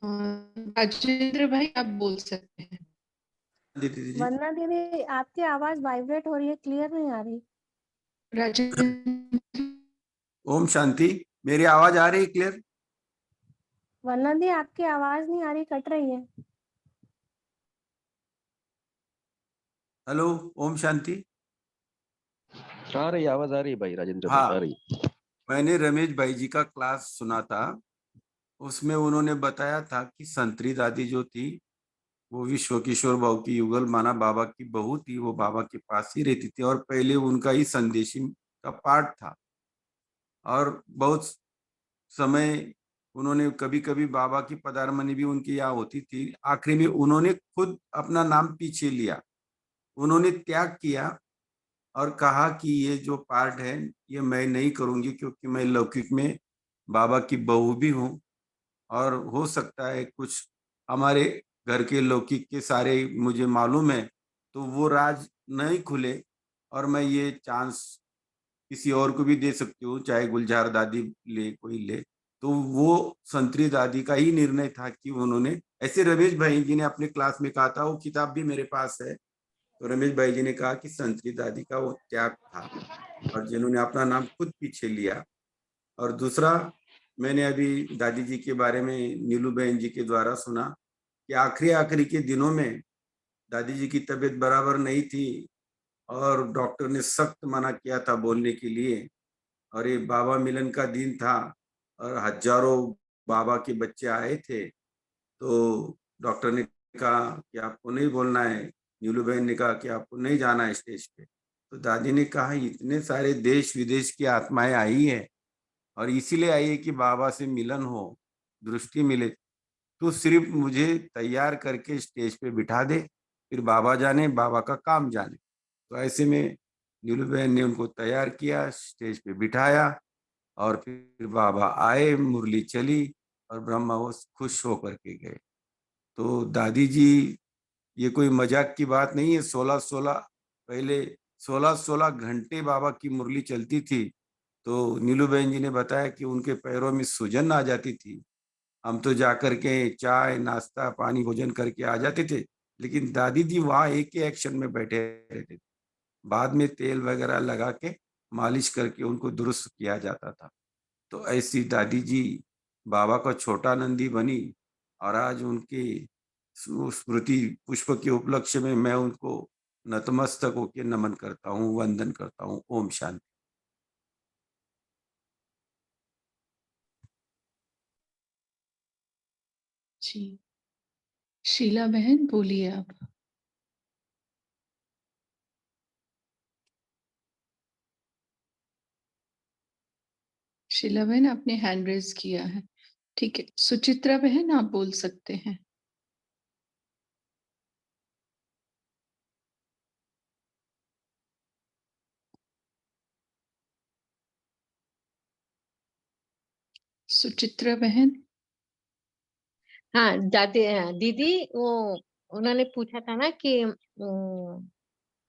राजेंद्र भाई आप बोल सकते हैं। दीदी जी। वंदना दीदी, आपकी आवाज वाइब्रेट हो रही है, क्लियर नहीं आ रही। राजेंद्र ओम शांति। मेरी आवाज आ रही क्लियर? वंदना दी, आपकी आवाज नहीं आ रही, कट रही है। हेलो। ओम शांति। आ रही आवाज आ रही भाई, राजेंद्र भाई आ हाँ, रही। मैंने रमेश भाई जी का क्लास सुना था। उसमें उन्होंने बताया था कि संतरी दादी जो थी वो विश्व किशोर बाबू की युगल माना बाबा की बहू थी। वो बाबा के पास ही रहती थी और पहले उनका ही संदेशी का पाठ था। और बहुत समय उन्होंने कभी कभी बाबा की पदारमनी भी उनकी यहाँ होती थी। आखिरी में उन्होंने खुद अपना नाम पीछे लिया। उन्होंने त्याग किया और कहा कि ये जो पार्ट है ये मैं नहीं करूंगी, क्योंकि मैं लौकिक में बाबा की बहू भी हूँ। और हो सकता है कुछ हमारे घर के लौकिक के सारे मुझे मालूम है, तो वो राज नहीं खुले और मैं ये चांस किसी और को भी दे सकती हूँ, चाहे गुलजार दादी ले कोई ले। तो वो संतरी दादी का ही निर्णय था कि उन्होंने, ऐसे रमेश भाई जी ने अपने क्लास में कहा था, वो किताब भी मेरे पास है। तो रमेश भाई जी ने कहा कि संतरी दादी का वो त्याग था और जिन्होंने अपना नाम खुद पीछे लिया। और दूसरा, मैंने अभी दादी जी के बारे में नीलू बहन जी के द्वारा सुना कि आखिरी आखिरी के दिनों में दादी जी की तबीयत बराबर नहीं थी और डॉक्टर ने सख्त मना किया था बोलने के लिए। और ये बाबा मिलन का दिन था और हजारों बाबा के बच्चे आए थे। तो डॉक्टर ने कहा कि आपको नहीं बोलना है। नीलू बहन ने कहा कि आपको नहीं जाना है स्टेज पे। तो दादी ने कहा इतने सारे देश विदेश की आत्माएं आई है और इसीलिए आई है कि बाबा से मिलन हो, दृष्टि मिले। तो सिर्फ मुझे तैयार करके स्टेज पे बिठा दे, फिर बाबा जाने, बाबा का काम जाने। तो ऐसे में नीलू बहन ने उनको तैयार किया, स्टेज पे बिठाया और फिर बाबा आए, मुरली चली और ब्रह्मा वो खुश होकर के गए। तो दादी जी, ये कोई मजाक की बात नहीं है। 16-16 पहले 16-16 घंटे बाबा की मुरली चलती थी। तो नीलू बहन जी ने बताया कि उनके पैरों में सूजन आ जाती थी। हम तो जाकर के चाय नाश्ता पानी भोजन करके आ जाते थे, लेकिन दादी जी वहाँ एक ही एक्शन में बैठे रहते थे। बाद में तेल वगैरह लगा के मालिश करके उनको दुरुस्त किया जाता था। तो ऐसी दादी जी बाबा का छोटा नंदी बनी और आज उनकी स्मृति पुष्प के उपलक्ष्य में मैं उनको नतमस्तक होकर नमन करता हूँ, वंदन करता हूँ। ओम शांति। जी, शीला बहन बोलिए आप। शीला बहन आपने हैंड रेज किया है, ठीक है। सुचित्रा बहन आप बोल सकते हैं। सुचित्रा बहन। हाँ दीदी, वो उन्होंने पूछा था ना कि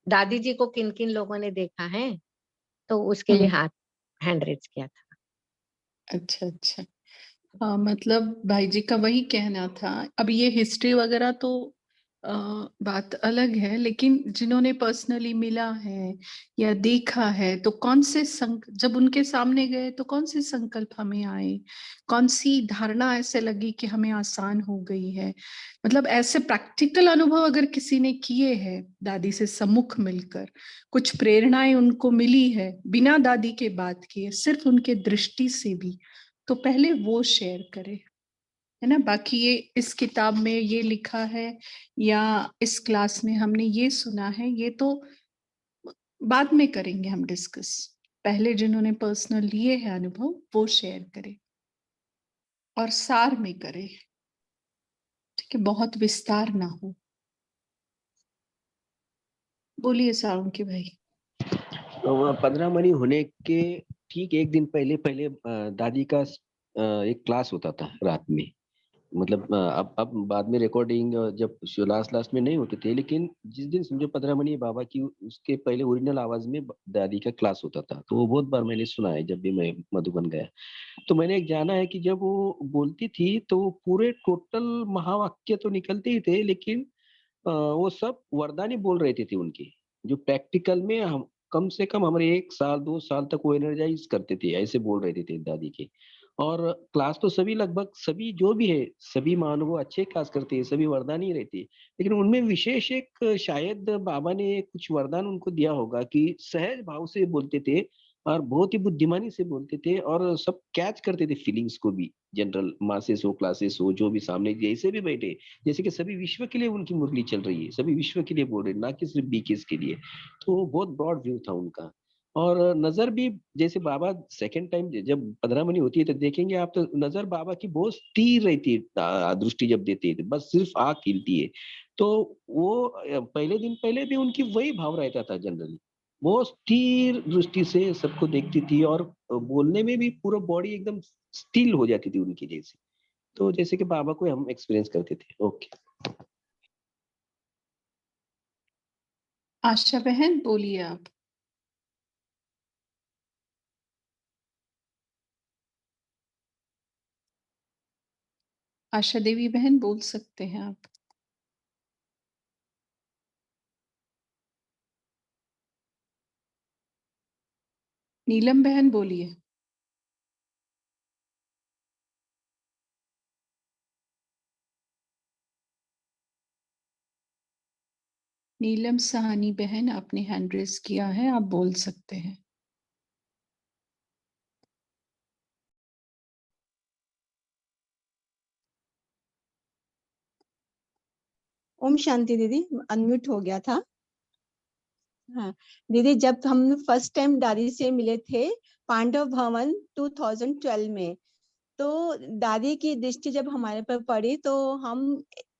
दादी जी को किन किन लोगों ने देखा है, तो उसके लिए हाथ हैंड रेज किया था। अच्छा अच्छा। मतलब भाई जी का वही कहना था। अब ये हिस्ट्री वगैरह तो बात अलग है, लेकिन जिन्होंने पर्सनली मिला है या देखा है, तो कौन से जब उनके सामने गए तो कौन से संकल्प हमें आए, कौन सी धारणा ऐसे लगी कि हमें आसान हो गई है। मतलब ऐसे प्रैक्टिकल अनुभव अगर किसी ने किए हैं दादी से सम्मुख मिलकर, कुछ प्रेरणाएं उनको मिली है बिना दादी के बात किए, सिर्फ उनके दृष्टि से भी, तो पहले वो शेयर करे, है ना। बाकी ये इस किताब में ये लिखा है या इस क्लास में हमने ये सुना है, ये तो बाद में करेंगे हम डिस्कस। पहले जिन्होंने पर्सनल लिए हैं अनुभव वो शेयर करे और सार में करे, ठीक है, बहुत विस्तार ना हो। बोलिए साळुंके भाई। तो 15 मनी होने के ठीक एक दिन पहले पहले दादी का एक क्लास होता था रात में। मतलब अब बाद में रिकॉर्डिंग जब लास्ट में नहीं होते थे, लेकिन जिस दिन समझो 15 मनी बाबा की, उसके पहले ओरिजिनल आवाज में दादी का क्लास होता था, तो वो बहुत बार मैंने सुना है जब भी मैं मधुबन गया। तो मैंने एक जाना है कि जब वो बोलती थी तो वो पूरे टोटल महावाक्य तो निकलते ही थे, लेकिन वो सब वरदानी बोल रहे थे उनकी, जो प्रैक्टिकल में हम कम से कम हमारे 1 साल 2 साल तक वो एनर्जाइज करते थे, ऐसे बोल रहे थे दादी के। और क्लास तो सभी लगभग सभी जो भी है, सभी मानव अच्छे क्लास करते हैं, सभी वरदान ही रहते हैं, लेकिन उनमें विशेष एक शायद बाबा ने कुछ वरदान उनको दिया होगा कि सहज भाव से बोलते थे और बहुत ही बुद्धिमानी से बोलते थे, और सब कैच करते थे फीलिंग्स को भी। जनरल मासेस हो, क्लासेस हो, जो भी सामने जैसे भी बैठे, जैसे कि सभी विश्व के लिए उनकी मुरली चल रही है, सभी विश्व के लिए बोल रहे हैं, ना कि सिर्फ बीकेस के लिए। तो बहुत ब्रॉड व्यू था उनका। और नजर भी, जैसे बाबा सेकंड टाइम जब 15 मनी होती है तो देखेंगे आप, तो नजर बाबा की बहुत स्थिर रहती है, दृष्टि जब देते हैं तो बस सिर्फ आंख हिलती है। तो वो पहले दिन पहले भी उनकी वही भाव रहता था जनरली, वो स्थिर दृष्टि से सबको देखती थी, और बोलने में भी पूरा बॉडी एकदम स्टिल हो जाती थी उनकी जैसे। तो जैसे कि बाबा को हम एक्सपीरियंस करते थे। ओके। आशा बहन बोलिए आप। आशा देवी बहन बोल सकते हैं आप। नीलम बहन बोलिए। नीलम सहानी बहन, आपने हैंड रेस किया है, आप बोल सकते हैं। ओम शांति दीदी, अनम्यूट हो गया था। हाँ दीदी, जब हम फर्स्ट टाइम दादी से मिले थे पांडव भवन 2012 में, तो दादी की दृष्टि जब हमारे पर पड़ी तो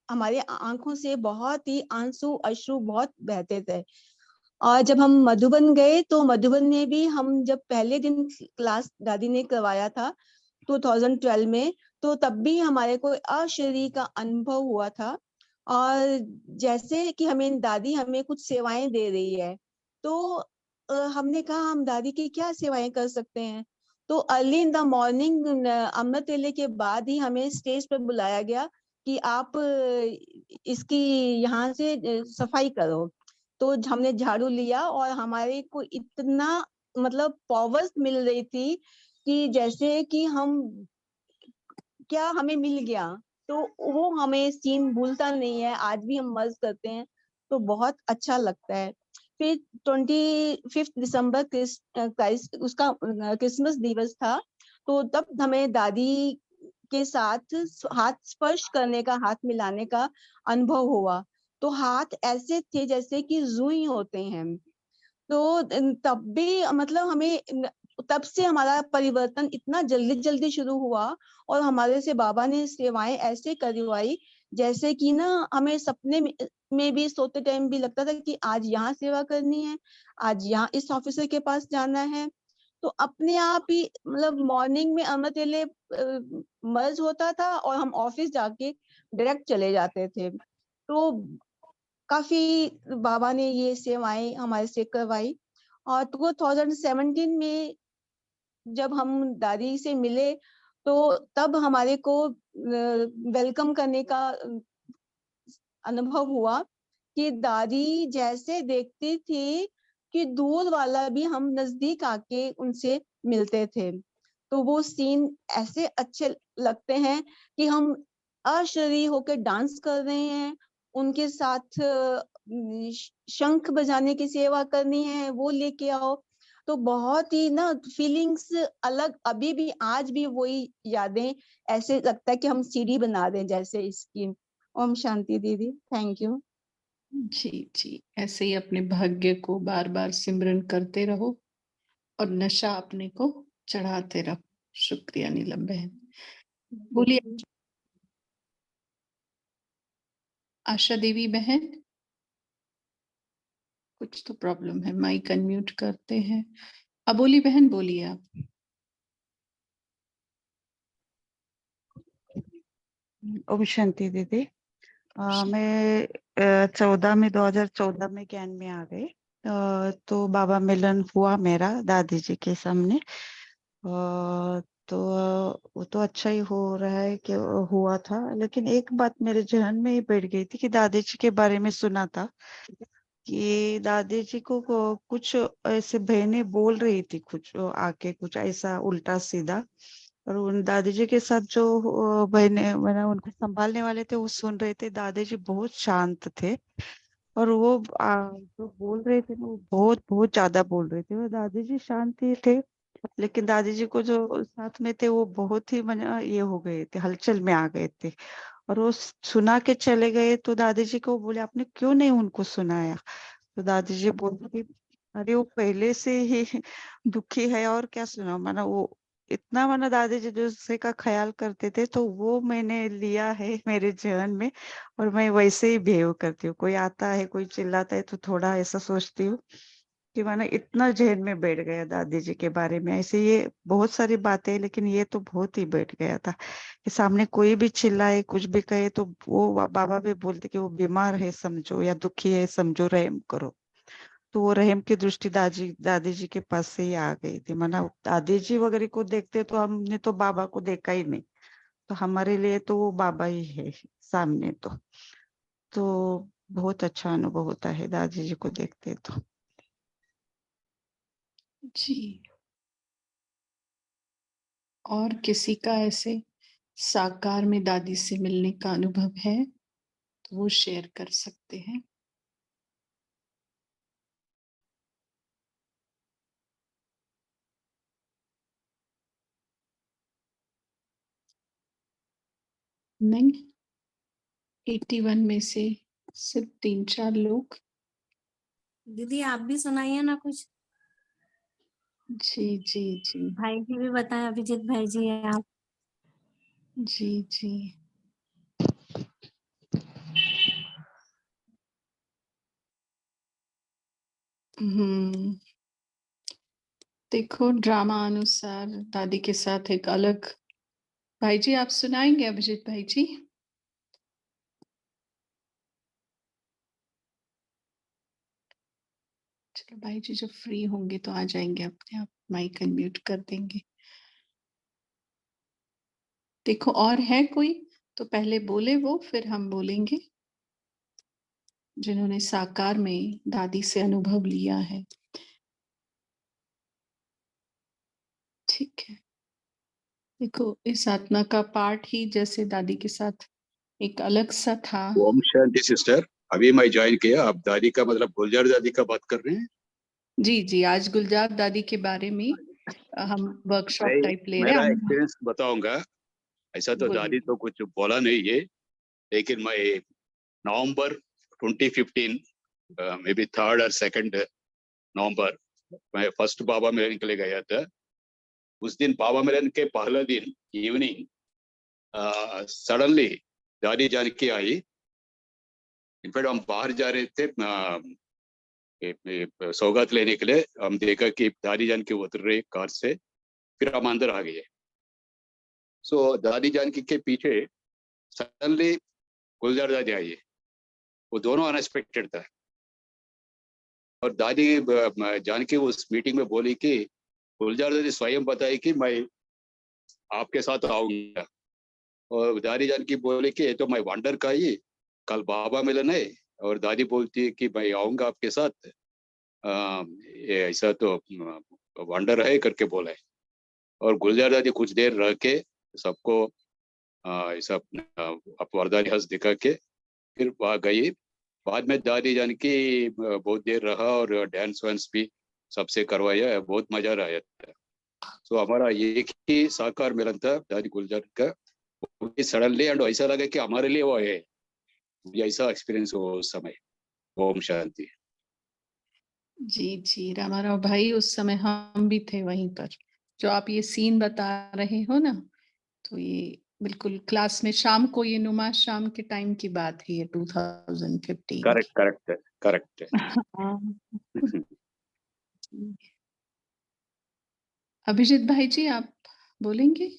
हमारे आंखों से बहुत ही आंसू अश्रु बहुत बहते थे। और जब हम मधुबन गए तो मधुबन में भी हम जब पहले दिन क्लास दादी ने करवाया था 2012 में, तो तब भी हमारे को अशरीरी का अनुभव हुआ था। और जैसे कि दादी हमें कुछ सेवाएं दे रही है, तो हमने कहा हम दादी की क्या सेवाएं कर सकते हैं। तो अर्ली इन द मॉर्निंग अमृत वेले के बाद ही हमें स्टेज पर बुलाया गया कि आप इसकी यहाँ से सफाई करो। तो हमने झाड़ू लिया और हमारे को इतना मतलब पावर्स मिल रही थी कि जैसे कि हम क्या हमें मिल गया। तो वो हमें सीन भूलता नहीं है, आज भी हम मर्ज करते हैं, तो बहुत अच्छा लगता है। फिर 25 दिसंबर उसका क्रिसमस दिवस था, तो तब हमें दादी के साथ हाथ स्पर्श करने का, हाथ मिलाने का अनुभव हुआ। तो हाथ ऐसे थे जैसे कि रुई होते हैं। तो तब भी मतलब हमें तब से हमारा परिवर्तन इतना जल्दी जल्दी शुरू हुआ, और हमारे से बाबा ने सेवाएं ऐसे करवाई जैसे कि ना हमें सपने में भी सोते टाइम भी लगता था कि आज यहाँ सेवा करनी है, आज यहाँ इस ऑफिसर के पास जाना है। तो अपने आप ही मतलब मॉर्निंग में अमृत वेले मर्ज होता था और हम ऑफिस जाके डायरेक्ट चले जाते थे। तो काफी बाबा ने ये सेवाएं हमारे से करवाई। और 2017 में जब हम दादी से मिले, तो तब हमारे को वेलकम करने का अनुभव हुआ कि दादी जैसे देखती थी कि दूर वाला भी हम नजदीक आके उनसे मिलते थे। तो वो सीन ऐसे अच्छे लगते हैं कि हम अशरीरी होकर डांस कर रहे हैं, उनके साथ शंख बजाने की सेवा करनी है, वो लेके आओ। तो बहुत ही ना फीलिंग्स अलग, अभी भी आज भी वही यादें, ऐसे लगता है कि हम सीढ़ी बना दें जैसे इसकी। ओम शांति दीदी, थैंक यू। जी जी, ऐसे ही अपने भाग्य को बार बार सिमरन करते रहो और नशा अपने को चढ़ाते रहो। शुक्रिया नीलम बहन। बोलिए आशा देवी बहन। कुछ तो प्रॉब्लम है, माइक अनम्यूट करते हैं। अबोली बहन बोलिए आप। ओम शांति दीदी। मैं 2014 में ज्ञान में आ गई। तो बाबा मिलन हुआ मेरा दादी जी के सामने। तो वो तो अच्छा ही हो रहा है कि हुआ था, लेकिन एक बात मेरे जहन में ही बैठ गई थी कि दादी जी के बारे में सुना था कि दादी जी को कुछ ऐसे बहनें बोल रही थी, कुछ आके कुछ ऐसा उल्टा सीधा। और उन दादी जी के साथ जो बहने मैंने उनको संभालने वाले थे वो सुन रहे थे। दादी जी बहुत शांत थे और वो जो बोल रहे थे ना वो बहुत बहुत ज्यादा बोल रहे थे। वो दादी जी शांत ही थे, लेकिन दादी जी को जो साथ में थे वो बहुत ही ये हो गए थे, हलचल में आ गए थे। और वो सुना के चले गए। तो दादी जी को बोले आपने क्यों नहीं उनको सुनाया? तो दादी जी बोलती थी अरे वो पहले से ही दुखी है और क्या सुनाओ। माना वो इतना माना दादी जी दूसरे का ख्याल करते थे, तो वो मैंने लिया है मेरे जीवन में और मैं वैसे ही बिहेव करती हूँ। कोई आता है कोई चिल्लाता है तो थोड़ा ऐसा सोचती हूँ कि माना इतना जहन में बैठ गया दादी जी के बारे में। ऐसे ये बहुत सारी बातें हैं, लेकिन ये तो बहुत ही बैठ गया था कि सामने कोई भी चिल्लाए कुछ भी कहे तो वो बाबा भी बोलते कि वो बीमार है समझो या दुखी है समझो, रहम करो। तो वो रहम की दृष्टि दादी दादी जी के पास से ही आ गई थी। माना दादी जी वगैरह को देखते तो हमने तो बाबा को देखा ही नहीं, तो हमारे लिए तो वो बाबा ही है सामने। तो बहुत अच्छा अनुभव होता है दादी जी को देखते तो। जी। और किसी का ऐसे साकार में दादी से मिलने का अनुभव है तो वो शेयर कर सकते हैं। नहीं, 81 में से सिर्फ 3-4 लोग। दीदी आप भी सुनाइए ना कुछ। जी जी जी भाई जी भी बताएं, अभिजीत भाई जी हैं आप। जी जी। देखो ड्रामा अनुसार दादी के साथ एक अलग। भाई जी आप सुनाएंगे अभिजीत भाई जी? चलो भाई जी जब फ्री होंगे तो आ जाएंगे, अपने आप माइक अनम्यूट कर देंगे। देखो और है कोई तो पहले बोले वो, फिर हम बोलेंगे जिन्होंने साकार में दादी से अनुभव लिया है। ठीक है। देखो इस आत्मा का पार्ट ही जैसे दादी के साथ एक अलग सा था। ओम शांति सिस्टर। अभी मैं ज्वाइन किया। आप दादी का मतलब गुलजार दादी का बात कर रहे हैं? जी जी, आज गुलजार दादी के बारे में हम वर्कशॉप टाइप ले रहे मेरा हैं। एक्सपीरियंस बताऊंगा। ऐसा तो दादी तो कुछ बोला नहीं है, लेकिन मैं नवंबर 2015 मे बी 3rd और 2nd नवंबर मैं फर्स्ट बाबा मिलन के लिए गया था। उस दिन बाबा मिलन के पहले दिन इवनिंग सडनली दादी जानकी आई। इनफैक्ट हम बाहर जा रहे थे सौगात लेने के लिए। हम देखा कि दादी जान की उतर रही कार से, फिर हम अंदर आ गए। सो दादी जानकी के पीछे सडनली गुलजार दादी आई। वो दोनों अनएक्सपेक्टेड था। और दादी जानकी उस मीटिंग में बोली कि गुलजार दादी स्वयं बताई कि मैं आपके साथ आऊंगा। और दादी जानकी बोली कि ये तो मैं वंडर का ही, कल बाबा मिलन है। और दादी बोलती है कि मैं आऊंगा आपके साथ। ये ऐसा तो वंडर है करके बोला है। और गुलजार दादी कुछ देर रह के सबको ऐसा वरदानी हंस दिखा के फिर वहाँ गई। बाद में दादी जानकी बहुत देर रहा और डांस वांस भी सबसे करवाया। बहुत मजा आया था। तो हमारा एक ही साकार मिलन था दादी गुलजार का। सडनली एंड ऐसा लगा कि हमारे लिए वो है। ऐसा एक्सपीरियंस हो उस समय। ओम शांति। जी जी रामाराव भाई, उस समय हम भी थे वहीं पर। जो आप ये सीन बता रहे हो ना, तो ये बिल्कुल क्लास में शाम को, ये नुमा शाम के टाइम की बात है, ये 2015 करेक्ट की। Correct correct. हाँ। अभिजीत भाई जी आप बोलेंगे?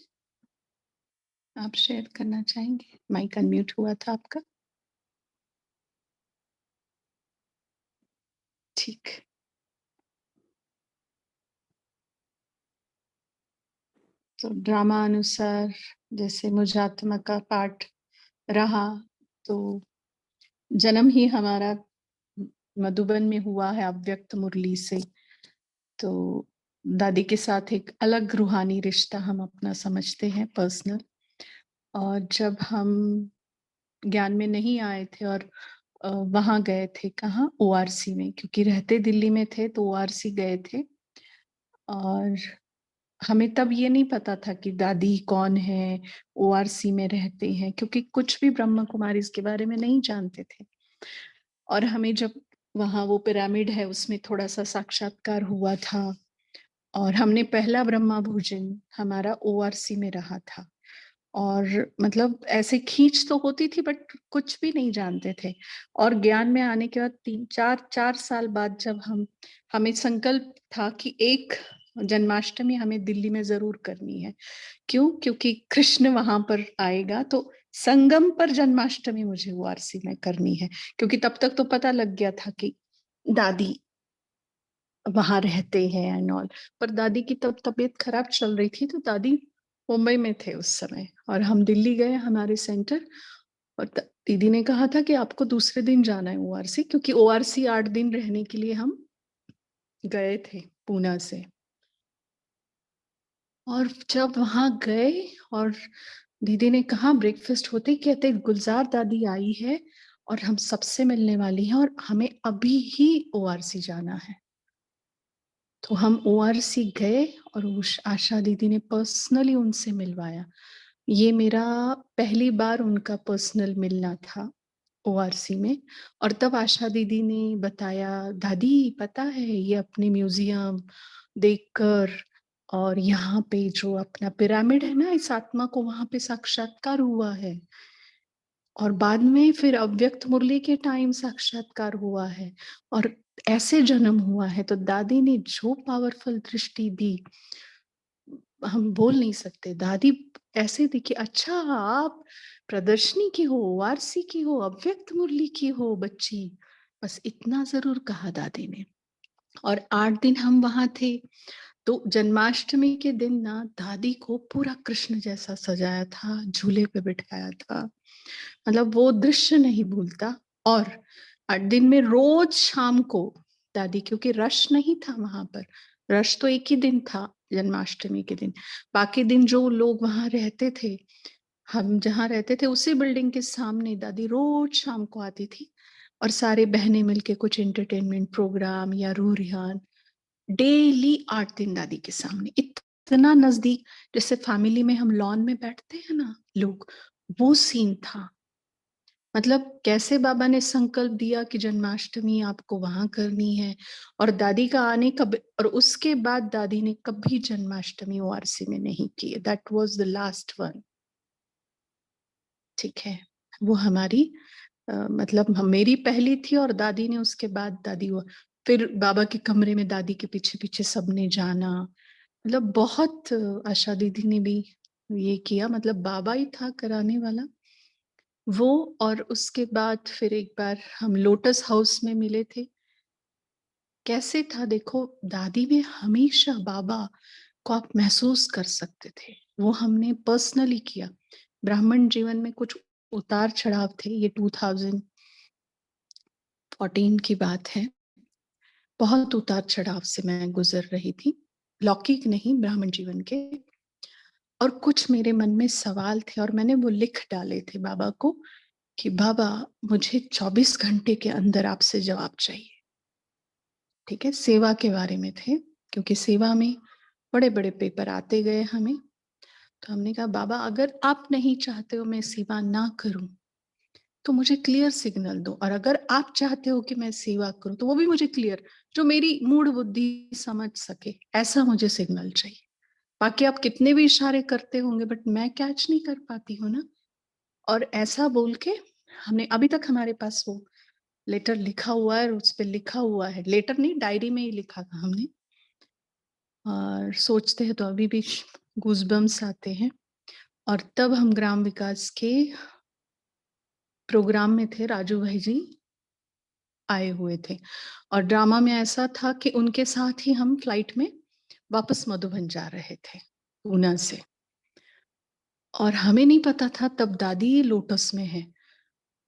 आप शेयर करना चाहेंगे? माइक अनम्यूट हुआ था आपका। ठीक। तो ड्रामा अनुसार जैसे मुझात्मा का पाठ रहा, तो जन्म ही हमारा मधुबन में हुआ है अव्यक्त मुरली से। तो दादी के साथ एक अलग रूहानी रिश्ता हम अपना समझते हैं, पर्सनल। और जब हम ज्ञान में नहीं आए थे और वहाँ गए थे, कहाँ? ओआरसी में, क्योंकि रहते दिल्ली में थे तो ओआरसी गए थे। और हमें तब ये नहीं पता था कि दादी कौन है, ओआरसी में रहते हैं, क्योंकि कुछ भी ब्रह्मा कुमारी इसके बारे में नहीं जानते थे। और हमें जब वहाँ वो पिरामिड है उसमें थोड़ा सा साक्षात्कार हुआ था, और हमने पहला ब्रह्मा भोजन हमारा ओआरसी में रहा था। और मतलब ऐसे खींच तो होती थी बट कुछ भी नहीं जानते थे। और ज्ञान में आने के बाद 3-4 साल बाद जब हमें संकल्प था कि एक जन्माष्टमी हमें दिल्ली में जरूर करनी है। क्यों? क्योंकि कृष्ण वहां पर आएगा, तो संगम पर जन्माष्टमी मुझे ओआरसी में करनी है। क्योंकि तब तक तो पता लग गया था कि दादी वहां रहते हैं एंड ऑल। पर दादी की तब तबीयत खराब चल रही थी, तो दादी मुंबई में थे उस समय और हम दिल्ली गए हमारे सेंटर। और दीदी ने कहा था कि आपको दूसरे दिन जाना है ओआरसी, क्योंकि ओआरसी 8 दिन रहने के लिए हम गए थे पूना से। और जब वहां गए और दीदी ने कहा ब्रेकफास्ट होते ही कहते गुलजार दादी आई है और हम सबसे मिलने वाली है और हमें अभी ही ओआरसी जाना है। तो हम ओआरसी गए और आशा दीदी ने पर्सनली उनसे मिलवाया। ये मेरा पहली बार उनका पर्सनल मिलना था ओआरसी में। और तब आशा दीदी ने बताया, दादी पता है ये अपने म्यूजियम देखकर और यहाँ पे जो अपना पिरामिड है ना, इस आत्मा को वहां पे साक्षात्कार हुआ है। और बाद में फिर अव्यक्त मुरली के टाइम साक्षात्कार हुआ है और ऐसे जन्म हुआ है। तो दादी ने जो पावरफुल दृष्टि दी, हम बोल नहीं सकते। दादी ऐसे थी कि अच्छा आप प्रदर्शनी की हो, ओआरसी की हो, अव्यक्त मुरली की हो बच्ची, बस इतना जरूर कहा दादी ने। और 8 दिन हम वहां थे। तो जन्माष्टमी के दिन ना दादी को पूरा कृष्ण जैसा सजाया था, झूले पे बिठाया था। मतलब वो दृश्य नहीं भूलता। और 8 दिन में रोज शाम को दादी, क्योंकि रश नहीं था वहां पर, रश तो एक ही दिन था जन्माष्टमी के दिन। बाकी दिन जो लोग वहां रहते थे, हम जहाँ रहते थे उसी बिल्डिंग के सामने दादी रोज शाम को आती थी। और सारे बहनें मिलके कुछ एंटरटेनमेंट प्रोग्राम या रूह रिहान, डेली 8 दिन दादी के सामने, इतना नजदीक, जैसे फैमिली में हम लॉन में बैठते हैं ना लोग, वो सीन था। मतलब कैसे बाबा ने संकल्प दिया कि जन्माष्टमी आपको वहां करनी है। और दादी का आने कब, और उसके बाद दादी ने कभी जन्माष्टमी ओआरसी में नहीं की। That was the last one. ठीक है, वो हमारी मतलब मेरी पहली थी और दादी ने उसके बाद दादी वो, फिर बाबा के कमरे में दादी के पीछे पीछे सबने जाना। मतलब बहुत आशा दीदी ने भी ये किया, मतलब बाबा ही था कराने वाला वो। और उसके बाद फिर एक बार हम लोटस हाउस में मिले थे। कैसे था देखो, दादी में हमेशा बाबा को आप महसूस कर सकते थे। वो हमने पर्सनली किया। ब्राह्मण जीवन में कुछ उतार चढ़ाव थे, ये 2014 की बात है। बहुत उतार चढ़ाव से मैं गुजर रही थी, लौकिक नहीं, ब्राह्मण जीवन के। और कुछ मेरे मन में सवाल थे और मैंने वो लिख डाले थे बाबा को कि बाबा मुझे 24 घंटे के अंदर आपसे जवाब चाहिए। ठीक है, सेवा के बारे में थे, क्योंकि सेवा में बड़े बड़े पेपर आते गए हमें। तो हमने कहा बाबा अगर आप नहीं चाहते हो मैं सेवा ना करूं तो मुझे क्लियर सिग्नल दो, और अगर आप चाहते हो कि मैं सेवा करूं तो वो भी मुझे क्लियर, जो मेरी मूड बुद्धि समझ सके, ऐसा मुझे सिग्नल चाहिए। बाकी आप कितने भी इशारे करते होंगे बट मैं कैच नहीं कर पाती हूँ ना। और ऐसा बोल के हमने, अभी तक हमारे पास वो लेटर लिखा हुआ है और उस पे लिखा हुआ है, लेटर नहीं डायरी में ही लिखा था हमने। और सोचते हैं तो अभी भी गूज़बम्स आते हैं। और तब हम ग्राम विकास के प्रोग्राम में थे, राजू भाई जी आए हुए थे और ड्रामा में ऐसा था कि उनके साथ ही हम फ्लाइट में वापस मधुबन जा रहे थे पूना से, और हमें नहीं पता था तब दादी लोटस में है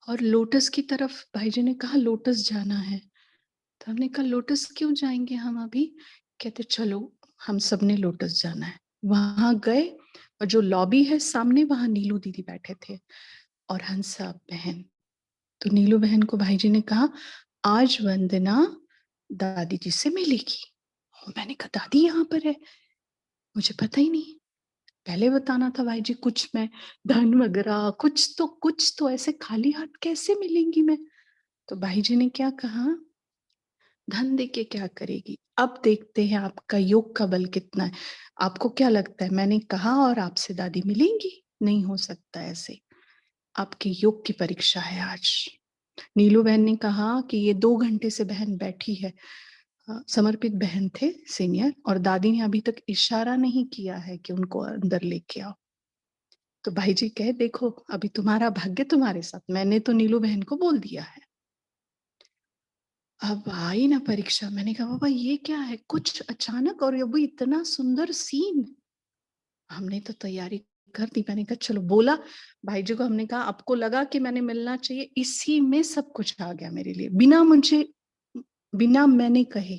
और लोटस की तरफ भाई जी ने कहा लोटस जाना है। तो हमने कहा लोटस क्यों जाएंगे हम अभी? कहते चलो हम सब ने लोटस जाना है। वहां गए और जो लॉबी है सामने, वहां नीलू दीदी बैठे थे और हंसा बहन। तो नीलू बहन को भाई जी ने कहा आज वंदना दादी जी से मिलेगी। और मैंने कहा दादी यहाँ पर है, मुझे पता ही नहीं, पहले बताना था भाई जी। कुछ मैं धन वगैरह कुछ तो ऐसे खाली हाथ कैसे मिलेंगी मैं? तो भाई जी ने क्या कहा, धन दे के क्या करेगी, अब देखते हैं आपका योग का बल कितना है। आपको क्या लगता है मैंने कहा और आपसे दादी मिलेंगी? नहीं हो सकता ऐसे, आपके योग की परीक्षा है आज। नीलू बहन ने कहा कि ये 2 घंटे से बहन बैठी है, समर्पित बहन थे सीनियर, और दादी ने अभी तक इशारा नहीं किया है कि उनको अंदर लेके आओ। तो भाई जी कहे देखो अभी तुम्हारा भाग्य तुम्हारे साथ, मैंने तो नीलू बहन को बोल दिया है। अब आई ना परीक्षा, मैंने कहा बाबा ये क्या है, कुछ अचानक और वो इतना सुंदर सीन। हमने तो तैयारी कर दी, मैंने कहा चलो, बोला भाई जी को, हमने कहा आपको लगा कि मैंने मिलना चाहिए, इसी में सब कुछ आ गया मेरे लिए बिना मैंने कहे।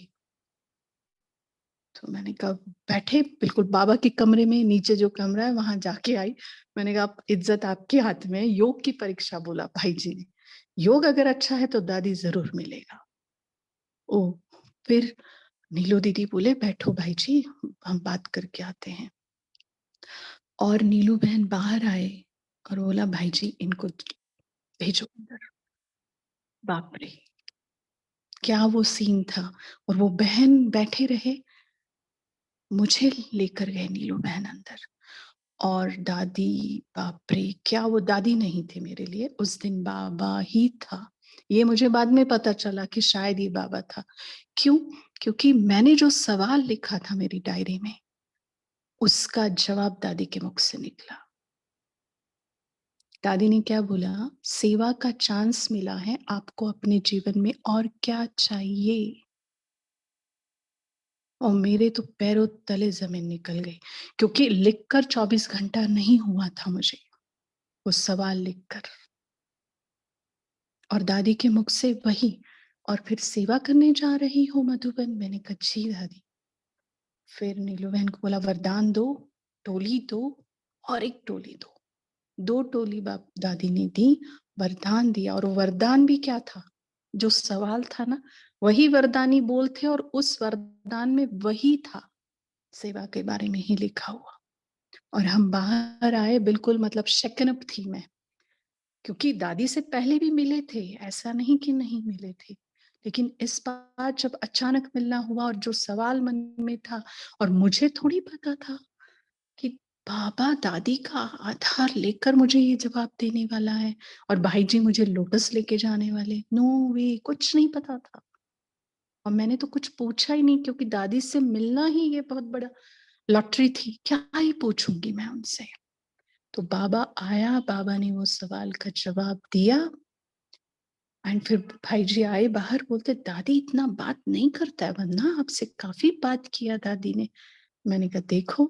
तो मैंने कहा बैठे बिल्कुल बाबा के कमरे में, नीचे जो कमरा है वहां जाके आई। मैंने कहा इज्जत आपके हाथ में, योग की परीक्षा बोला भाई जी ने, योग अगर अच्छा है तो दादी जरूर मिलेगा। ओ फिर नीलू दीदी बोले बैठो भाई जी हम बात करके आते हैं, और नीलू बहन बाहर आए और बोला भाई जी इनको भेजो अंदर। बाप रे क्या वो सीन था, और वो बहन बैठे रहे, मुझे लेकर गए नीलू बहन अंदर। और दादी, बाप रे क्या वो दादी नहीं थे मेरे लिए, उस दिन बाबा ही था। ये मुझे बाद में पता चला कि शायद ये बाबा था। क्यों? क्योंकि मैंने जो सवाल लिखा था मेरी डायरी में, उसका जवाब दादी के मुख से निकला। दादी ने क्या बोला, सेवा का चांस मिला है आपको अपने जीवन में, और क्या चाहिए? और मेरे तो पैरों तले जमीन निकल गई, क्योंकि लिखकर 24 घंटा नहीं हुआ था मुझे वो सवाल लिखकर, और दादी के मुख से वही, और फिर सेवा करने जा रही हो मधुबन? मैंने कहा जी दादी। फिर नीलू बहन को बोला वरदान दो, टोली दो, और एक टोली दो। 2 टोली बाप दादी ने दी, वरदान दिया, और वरदान भी क्या था, जो सवाल था ना वही वरदानी बोल थे, और उस वरदान में वही था, सेवा के बारे में ही लिखा हुआ। और हम बाहर आए, बिल्कुल मतलब शेकन अप थी मैं, क्योंकि दादी से पहले भी मिले थे, ऐसा नहीं कि नहीं मिले थे, लेकिन इस बार जब अचानक मिलना हुआ और जो सवाल मन में था, और मुझे थोड़ी पता था कि बाबा दादी का आधार लेकर मुझे ये जवाब देने वाला है, और भाई जी मुझे लोटस लेके जाने वाले, नो वे, कुछ नहीं पता था। और मैंने तो कुछ पूछा ही नहीं, क्योंकि दादी से मिलना ही ये बहुत बड़ा लॉटरी थी, क्या ही पूछूंगी मैं उनसे। तो बाबा आया, बाबा ने वो सवाल का जवाब दिया, एंड फिर भाई जी आए बाहर, बोलते दादी इतना बात नहीं करता है, वरना आपसे काफी बात किया दादी ने। मैंने कहा देखो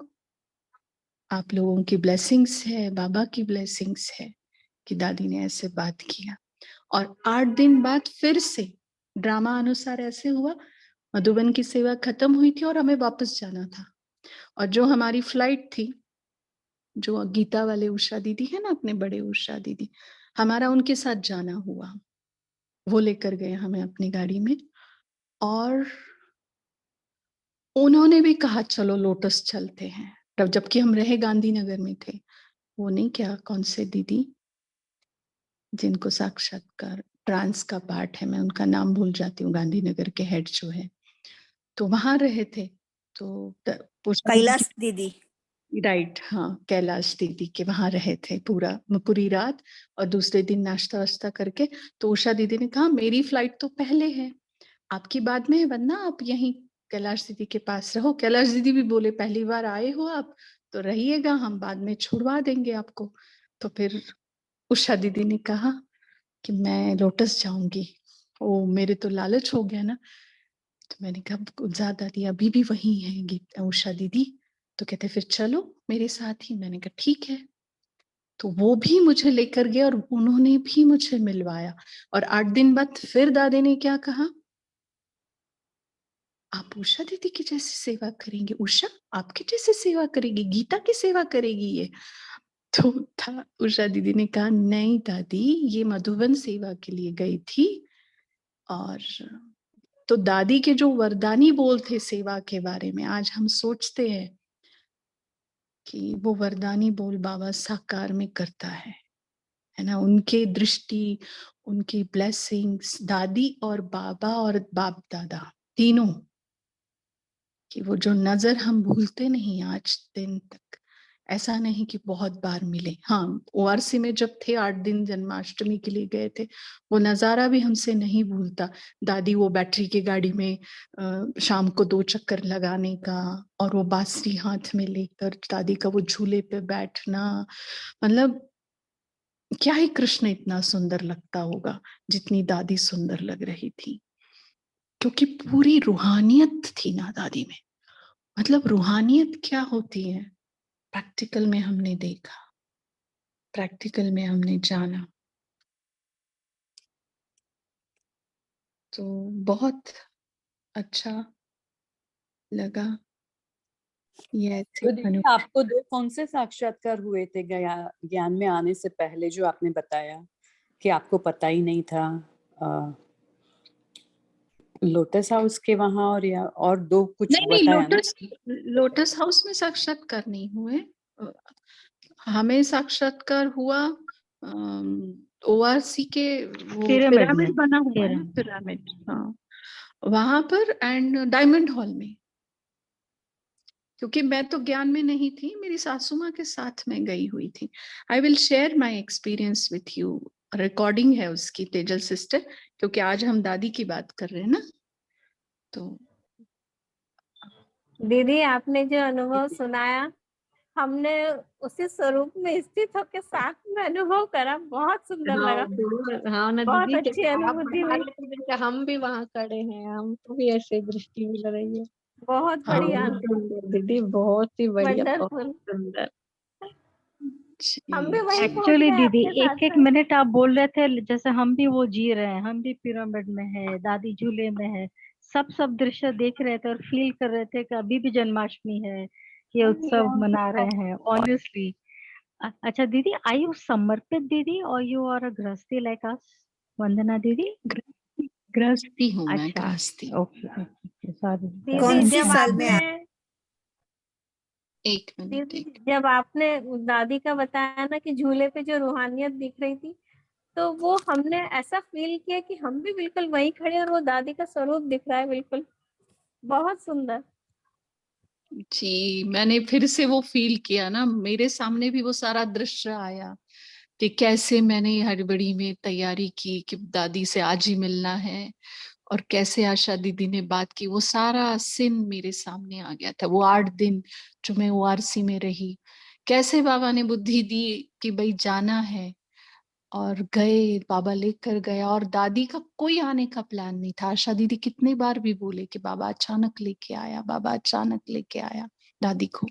आप लोगों की ब्लेसिंग्स है, बाबा की ब्लेसिंग्स है कि दादी ने ऐसे बात किया। और 8 दिन बाद फिर से ड्रामा अनुसार ऐसे हुआ, मधुबन की सेवा खत्म हुई थी और हमें वापस जाना था, और जो हमारी फ्लाइट थी, जो गीता वाले उषा दीदी है ना, अपने बड़े उषा दीदी, हमारा उनके साथ जाना हुआ, वो लेकर गए हमें अपनी गाड़ी में, और उन्होंने भी कहा चलो लोटस चलते हैं, तब जबकि हम रहे गांधीनगर में थे। वो नहीं क्या, कौन से दीदी जिनको साक्षात्कार ट्रांस का पार्ट है, मैं उनका नाम भूल जाती हूँ, गांधीनगर के हेड जो है, तो वहां रहे थे। तो कैलाश दीदी, राइट, हाँ कैलाश दीदी के वहां रहे थे पूरी रात, और दूसरे दिन नाश्ता वाश्ता करके, तो उषा दीदी ने कहा मेरी फ्लाइट तो पहले है, आपकी बाद में है, वरना आप यहीं कैलाश दीदी के पास रहो। कैलाश दीदी भी बोले पहली बार आए हो आप, तो रहिएगा, हम बाद में छुड़वा देंगे आपको। तो फिर उषा दीदी ने कहा कि मैं लोटस जाऊंगी। ओ मेरे तो लालच हो गया ना, तो मैंने कहा गुलजार दादी अभी भी वही है उषा दीदी। तो कहते फिर चलो मेरे साथ ही। मैंने कहा ठीक है। तो वो भी मुझे लेकर गए और उन्होंने भी मुझे मिलवाया। और 8 दिन बाद फिर दादी ने क्या कहा, आप उषा दीदी की जैसी सेवा करेंगे, उषा आपकी जैसी सेवा करेगी, गीता की सेवा करेगी ये। तो था उषा दीदी ने कहा नहीं दादी, ये मधुबन सेवा के लिए गई थी। और तो दादी के जो वरदानी बोल थे सेवा के बारे में, आज हम सोचते हैं कि वो वरदानी बोल बाबा साकार में करता है ना। उनके दृष्टि, उनकी ब्लेसिंग्स, दादी और बाबा और बाप दादा तीनों कि वो जो नजर हम भूलते नहीं आज दिन तक। ऐसा नहीं कि बहुत बार मिले। हाँ, ओआरसी में जब थे 8 दिन जन्माष्टमी के लिए गए थे, वो नजारा भी हमसे नहीं भूलता। दादी वो बैटरी की गाड़ी में शाम को 2 चक्कर लगाने का, और वो बांसुरी हाथ में लेकर दादी का वो झूले पे बैठना, मतलब क्या ही कृष्ण इतना सुंदर लगता होगा जितनी दादी सुंदर लग रही थी। क्योंकि पूरी रूहानियत थी ना दादी में। मतलब रूहानियत क्या होती है, प्रैक्टिकल में हमने देखा, प्रैक्टिकल में हमने जाना। तो बहुत अच्छा लगा ये ऐसे तो दीदी अनुभव। आपको 2 कौन से साक्षात्कार हुए थे ज्ञान में आने से पहले, जो आपने बताया कि आपको पता ही नहीं था? लोटस हाउस के वहां, और या और 2 कुछ नहीं बताया ना? लोटस हाउस में साक्षात्कार नहीं हुए। हमें साक्षात्कार हुआ ओआरसी के वो पिरामिड में। पिरामिड बना हुआ है ना, पिरामिड, हाँ वहां पर, एंड डायमंड हॉल में। क्योंकि मैं तो ज्ञान में नहीं थी, मेरी सासू माँ के साथ में गई हुई थी। I will share my experience with you. Recording है उसकी, तेजल सिस्टर, क्योंकि आज हम दादी की बात कर रहे हैं ना। तो दीदी आपने जो अनुभव सुनाया, हमने उसी स्वरूप में स्थित होकर साथ में अनुभव करा। बहुत सुंदर हाँ लगा, जरूर, हाँ ना बहुत दीदी, अच्छी जैसे आप अनुभूति बता हुई, रहे थे जैसे हम भी वहाँ खड़े हैं, हमको भी ऐसे दृष्टि मिल रही है। बहुत हाँ बढ़िया, बहुत सुंदर दीदी, बहुत ही बढ़िया, बहुत वंडरफुल। सुंदर। हम भी वहीं पहुंच एक्चुअली गए दीदी आपके साथ एक एक साथ। मिनट आप बोल रहे थे जैसे हम भी वो जी रहे हैं, हम भी पिरामिड में है, दादी झूले में है, सब दृश्य देख रहे थे और फील कर रहे थे कि अभी भी जन्माष्टमी है, ये उत्सव मना रहे हैं ऑनेस्टली। अच्छा दीदी, आई यू समर्पित दीदी और यू आर अ गृहस्थी लाइक अस, वंदना दीदी? गृहस्थी हूँ मैं, अच्छा, गृहस्थी। Okay, sorry. दीदी सॉरी। जब सॉरी। आपने एक मिनट, दीदी एक जब आपने दादी का बताया ना कि झूले पे जो रूहानियत दिख रही थी, तो वो हमने ऐसा फील किया कि हम भी बिल्कुल वहीं खड़े और वो दादी का स्वरूप दिख रहा है बिल्कुल। बहुत सुंदर। जी, मैंने फिर से वो फील किया ना, मेरे सामने भी वो सारा दृश्य आया कि कैसे मैंने हड़बड़ी में तैयारी की कि दादी से आज ही मिलना है, और कैसे आशा दीदी ने बात की। वो सारा सीन मेरे सामने आ गया था। वो 8 दिन जो मैं ओआरसी में रही, कैसे बाबा ने बुद्धि दी कि भाई जाना है, और गए, बाबा लेकर गया। और दादी का कोई आने का प्लान नहीं था। आशा दीदी कितने बार भी बोले कि बाबा अचानक लेके आया, बाबा अचानक लेके आया दादी को।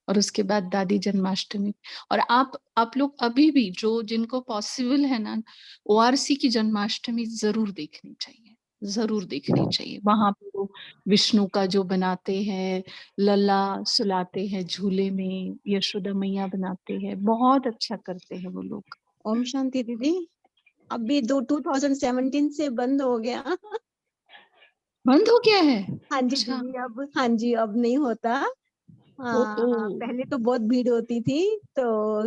और उसके बाद दादी जन्माष्टमी। और आप लोग अभी भी जो जिनको पॉसिबल है ना, ओआरसी की जन्माष्टमी जरूर देखनी चाहिए, जरूर देखनी चाहिए। वहां पे वो विष्णु का जो बनाते हैं, लला सुलाते हैं झूले में, यशोदा मैया बनाते हैं, बहुत अच्छा करते हैं वो लोग। ओम शांति दीदी। अभी 2017 से बंद हो गया। बंद हो गया है? हाँ जी अच्छा। दीदी, अब हाँ जी, अब नहीं होता। ओहो। पहले तो बहुत भीड़ होती थी, तो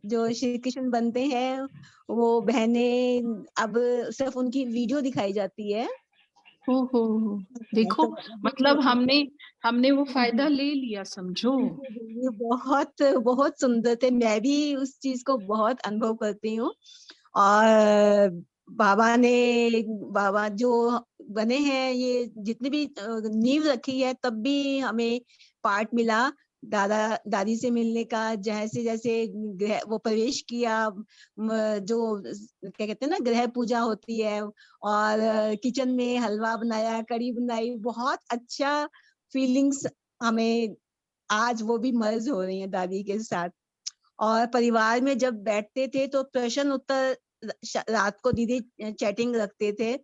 जो श्री कृष्ण बनते हैं वो बहनें, अब सिर्फ उनकी वीडियो दिखाई जाती है। ओहो, देखो, तो अभी मतलब हमने वो फायदा ले लिया, समझो। ये बहुत बहुत सुंदर थे। मैं भी उस चीज को बहुत अनुभव करती हूँ। और बाबा जो बने हैं, ये जितनी भी नींव रखी है, तब भी हमें पार्ट मिला। दादी से मिलने का, जैसे जैसे गृह वो प्रवेश किया, जो क्या कहते हैं ना, गृह पूजा होती है, और किचन में हलवा बनाया, कढ़ी बनाई, बहुत अच्छा फीलिंग्स हमें आज वो भी मर्ज हो रही है दादी के साथ। और परिवार में जब बैठते थे तो प्रश्न उत्तर रात को दीदी चैटिंग रखते थे,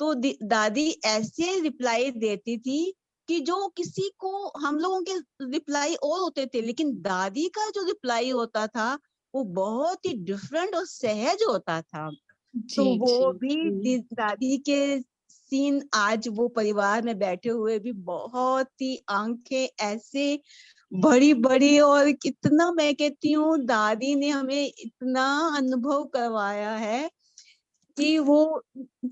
तो दादी ऐसे रिप्लाई देती थी कि जो किसी को, हम लोगों के रिप्लाई और होते थे, लेकिन दादी का जो रिप्लाई होता था वो बहुत ही डिफरेंट और सहज होता था। तो जी वो जी भी दादी के सीन आज वो परिवार में बैठे हुए भी बहुत ही आंखें ऐसे बड़ी बड़ी, और कितना मैं कहती हूँ दादी ने हमें इतना अनुभव करवाया है कि वो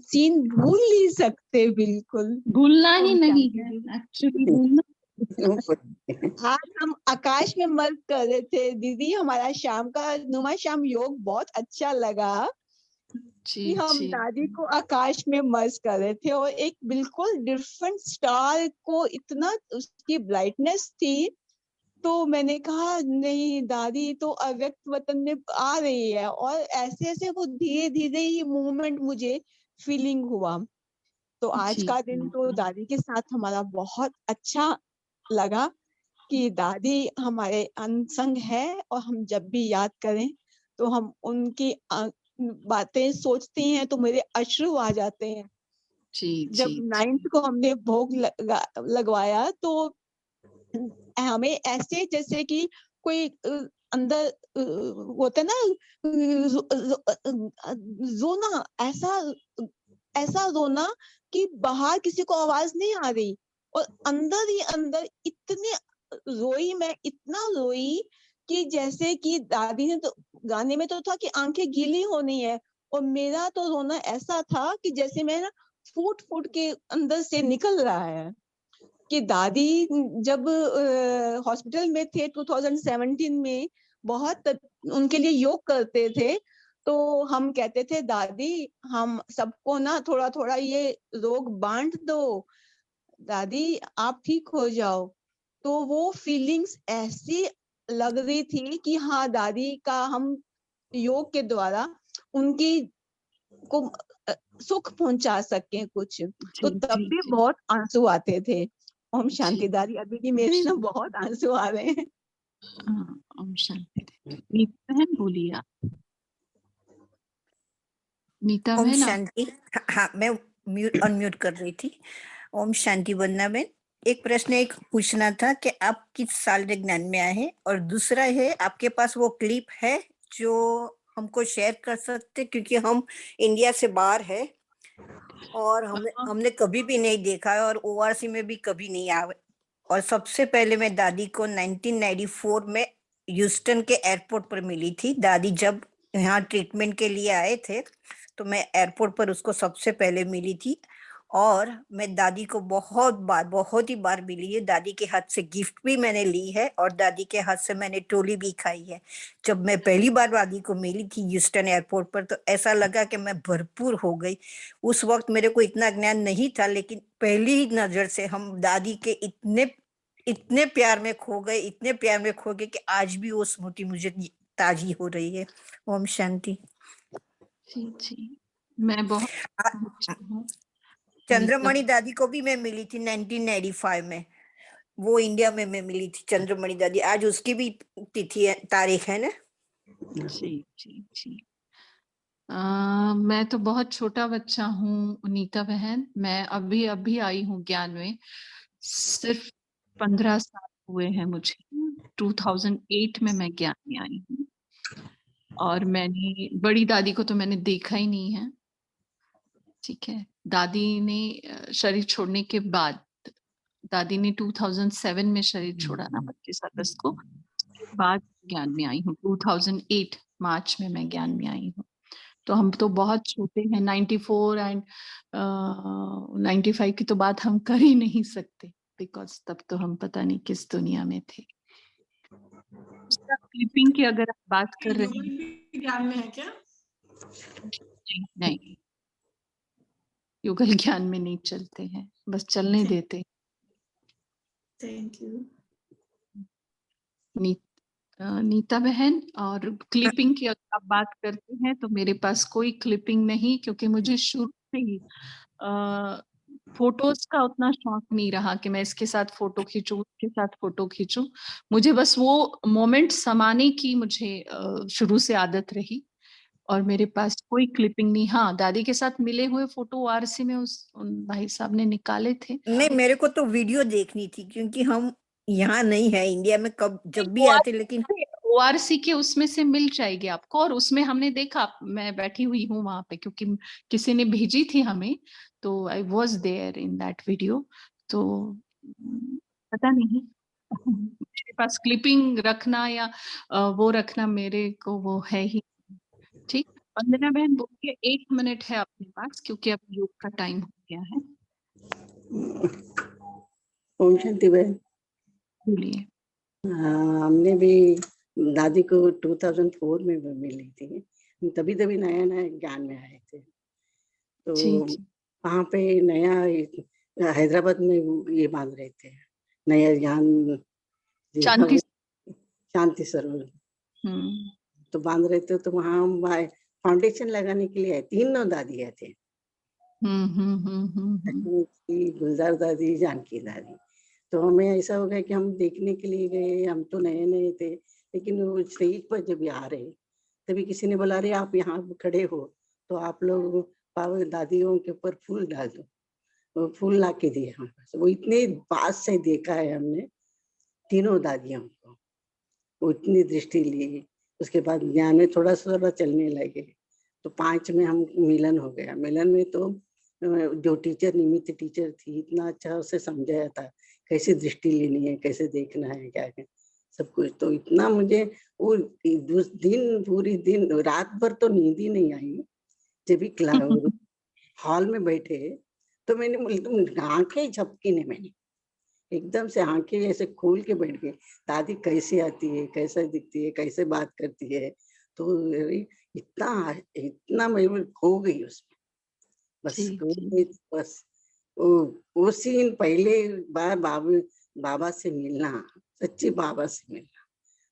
सीन भूल नहीं सकते बिल्कुल। भूलना ही ओम नहीं शांति है, दीदी। एक्चुअली भूलना। आज हम आकाश में मर्ग कर रहे थे दीदी, हमारा शाम का नुमा शाम योग बहुत अच्छा लगा जी कि हम जी दादी को आकाश में मर्ज कर रहे थे, और एक बिल्कुल डिफरेंट स्टार को इतना उसकी ब्राइटनेस थी, तो मैंने कहा नहीं, दादी तो अव्यक्त वतन में आ रही है, और ऐसे ऐसे वो धीरे धीरे ही मूवमेंट मुझे फीलिंग हुआ। तो आज जी का दिन तो दादी के साथ हमारा बहुत अच्छा लगा कि दादी हमारे अनसंग है, और हम जब भी याद करें तो हम उनकी बातें सोचते हैं तो मेरे अश्रु आ जाते हैं। जी जब जी 9th को हमने भोग लगवाया तो हमें ऐसे जैसे कि कोई अंदर होता है ना, रोना, ऐसा ऐसा रोना कि बाहर किसी को आवाज नहीं आ रही, और अंदर ही अंदर इतने रोई, मैं इतना रोई कि जैसे कि दादी ने तो गाने में तो था कि आंखें गीली होनी है, और मेरा तो रोना ऐसा था कि जैसे मैं ना फूट फूट के अंदर से निकल रहा है। कि दादी जब हॉस्पिटल में थे 2017 में, बहुत उनके लिए योग करते थे, तो हम कहते थे दादी हम सबको ना थोड़ा थोड़ा ये रोग बांट दो, दादी आप ठीक हो जाओ। तो वो फीलिंग्स ऐसी लग रही थी कि हाँ दादी का हम योग के द्वारा उनकी को सुख पहुंचा सके कुछ, तो जी तब जी भी जी बहुत आंसू आते थे। ओम जी शांति दादी, अभी भी मेरे ना बहुत आंसू आ रहे हैं। हाँ, ओम शांति। नीता बहन बोलिए आप। नीता ओम बहन आप। शांति। हाँ, मैं अनम्यूट कर रही थी। ओम शांति वंदना बेन, एक प्रश्न एक पूछना था कि आप किस साल के ज्ञान में आए हैं, और दूसरा है आपके पास वो क्लिप है जो हमको शेयर कर सकते, क्योंकि हम इंडिया से बाहर है और हमने कभी भी नहीं देखा है, और ओआरसी में भी कभी नहीं आए। और सबसे पहले मैं दादी को 1994 में ह्यूस्टन के एयरपोर्ट पर मिली थी। दादी जब यहाँ ट्रीटमेंट के लिए आए थे तो मैं एयरपोर्ट पर उसको सबसे पहले मिली थी, और मैं दादी को बहुत ही बार मिली है। दादी के हाथ से गिफ्ट भी मैंने ली है, और दादी के हाथ से मैंने टोली भी खाई है। जब मैं पहली बार दादी को मिली थी ह्यूस्टन एयरपोर्ट पर, तो ऐसा लगा कि मैं भरपूर हो गई। उस वक्त मेरे को इतना ज्ञान नहीं था, लेकिन पहली ही नजर से हम दादी के इतने प्यार में खो गए, इतने प्यार में खो गए कि आज भी वो स्मृति मुझे ताजी हो रही है। ओम शांति। जी जी मैं बहुत हूँ। चंद्रमणि दादी को भी मैं मिली थी 1995 में। वो इंडिया में मैं मिली थी चंद्रमणि दादी। आज उसकी भी तिथि है, तारीख है ना। जी जी जी मैं तो बहुत छोटा बच्चा हूँ नीता बहन। मैं अभी अभी आई हूँ ज्ञान में, सिर्फ 15 साल हुए हैं मुझे। 2008 में मैं ज्ञान में आई हूँ, और मैंने बड़ी दादी को तो मैंने देखा ही नहीं है। ठीक है, दादी ने शरीर छोड़ने के बाद, दादी ने 2007 में शरीर छोड़ा ना, 25 अगस्त को। बाद ज्ञान में आई हूँ 2008 मार्च में मैं ज्ञान में आई हूँ। तो हम तो बहुत छोटे हैं। 94 एंड 95 की तो बात हम कर ही नहीं सकते, बिकॉज तब तो हम पता नहीं किस दुनिया में थे। उसका क्लिपिंग की अगर आप बात कर रहे हैं, ज्ञान में है क्या? नहीं, युगल ज्ञान में नहीं चलते हैं, बस चलने देते। Thank you. नीता बहन, और क्लिपिंग की अगर आप बात करते हैं तो मेरे पास कोई क्लिपिंग नहीं, क्योंकि मुझे शुरू से ही फोटोज का उतना शौक नहीं रहा कि मैं इसके साथ फोटो खींचूं, उसके साथ फोटो खींचूं। मुझे बस वो मोमेंट समाने की मुझे शुरू से आदत रही, और मेरे पास कोई क्लिपिंग नहीं। हाँ, दादी के साथ मिले हुए फोटो आरसी में उन भाई साहब ने निकाले थे। नहीं, मेरे को तो वीडियो देखनी थी, क्योंकि हम यहाँ नहीं है इंडिया में, कब जब भी आते, लेकिन ओआरसी के उसमें से मिल जाएगी आपको, और उसमें हमने देखा, मैं बैठी हुई हूँ वहां पे क्योंकि किसी ने भेजी थी हमें, तो I was there in that video. तो पता नहीं मेरे पास क्लिपिंग रखना या वो रखना, मेरे को वो है ही। ठीक, वंदना बहन बोलिए, 1 मिनट है अपने पास, क्योंकि अब योग का टाइम हो गया है। ओम शांति बहन, बोलिए। हमने भी दादी को 2004 में मिली थी, तभी नया नया ज्ञान में आए थे। तो वहाँ पे नया हैदराबाद में ये बांध रहे थे, नया ज्ञान शांति सरोवर तो बांध रहे थे। तो वहाँ फाउंडेशन लगाने के लिए 3 दादी थे, गुलजार दादी, जानकी दादी। तो हमें ऐसा हो गया कि हम देखने के लिए गए, हम तो नए नए थे, लेकिन वो स्टेज पर जब आ रहे तभी किसी ने बोला, अरे आप यहाँ खड़े हो तो आप लोग दादियों के ऊपर फूल डाल दो। वो फूल ला के दिए हमको। वो इतने पास से देखा है हमने तीनों दादियों को, वो इतनी दृष्टि ली। उसके बाद ज्ञान में थोड़ा थोड़ा चलने लगे, तो 5 में हम मिलन हो गया। मिलन में तो जो टीचर, निमित्त टीचर थी, इतना अच्छा उसे समझाया था कैसे दृष्टि लेनी है, कैसे देखना है, क्या है सब कुछ। तो इतना मुझे वो दिन, पूरी दिन रात भर तो नींद ही नहीं आई। जब भी हॉल में बैठे तो मैंने आंखें झपकी नहीं, मैंने एकदम से आंखें ऐसे खोल के बैठ गई। दादी कैसे आती है, कैसे दिखती है, कैसे बात करती है। तो इतना इतना मैं खो गई उसमें, बस वो सीन, पहले बार बाबा से मिलना, सच्ची बाबा से मिलना।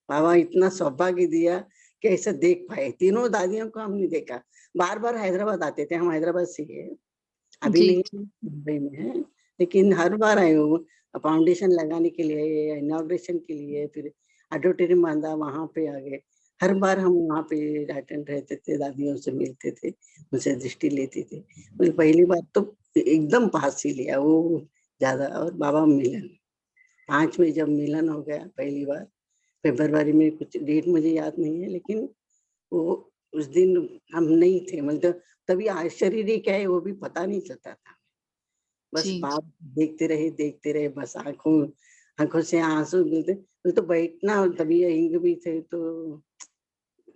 बाबा इतना सौभाग्य दिया कि ऐसे देख पाए। तीनों दादियों को हमने देखा। बार बार हैदराबाद आते थे, हम हैदराबाद से है, अभी नहीं मुंबई में है, लेकिन हर बार आए हो फाउंडेशन लगाने के लिए, इनॉग्रेशन के लिए, फिर ऑडिटोरियम बांधा, वहां पे आ गए। हर बार हम वहाँ पे अटेंड रहते थे, दादियों से मिलते थे, उनसे दृष्टि लेते थे। मुझे पहली बार तो एकदम पास ही लिया वो ज्यादा। और बाबा मिलन 5 में जब मिलन हो गया पहली बार, फरवरी में, कुछ डेट मुझे याद नहीं है, लेकिन वो उस दिन हम नहीं थे, मतलब तभी शरीर क्या है वो भी पता नहीं चलता था। बस बाप देखते रहे, बस आंखों से आंसू मिलते। तो बैठना, तभी हिंग भी थे, तो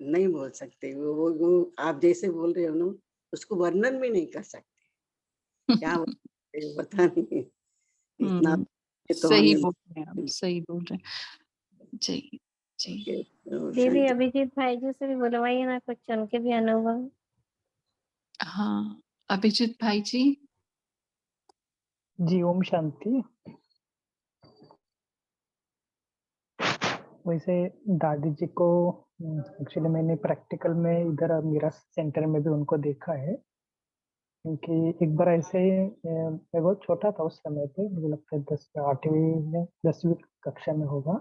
नहीं बोल सकते। वो आप जैसे बोल रहे हो ना, उसको वर्णन भी नहीं कर सकते। क्या पता नहीं, इतना तो सही बोल रहे हैं आप, सही बोल रहे हैं जी जी। दीदी अभिजीत भाई जी से भी बुलवाइए ना, कुछ उनके भी अनुभव। हाँ, अभिजीत भाई जी। जी, ओम शांति। वैसे दादी जी को एक्चुअली मैंने प्रैक्टिकल में इधर मेरा सेंटर में भी उनको देखा है, क्योंकि एक बार ऐसे ही मैं बहुत छोटा था उस समय पे, मुझे लगता है 10वीं कक्षा में होगा।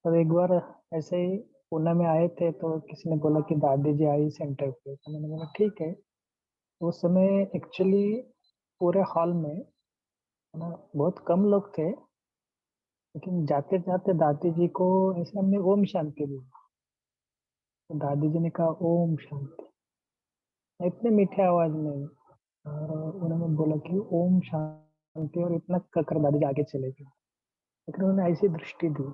तब एक बार ऐसे ही पूना में आए थे, तो किसी ने बोला कि दादी जी आई सेंटर पे, तो मैंने बोला ठीक है। उस समय एक्चुअली पूरे हॉल में ना बहुत कम लोग थे, लेकिन जाते जाते दादी जी को ऐसे हमने ओम शांति बोला, तो दादी जी ने कहा ओम शांति, इतने मीठे आवाज में, और उन्होंने बोला कि ओम शांति, और इतना कहकर दादी जी आगे चले गए। लेकिन उन्होंने ऐसी दृष्टि दी,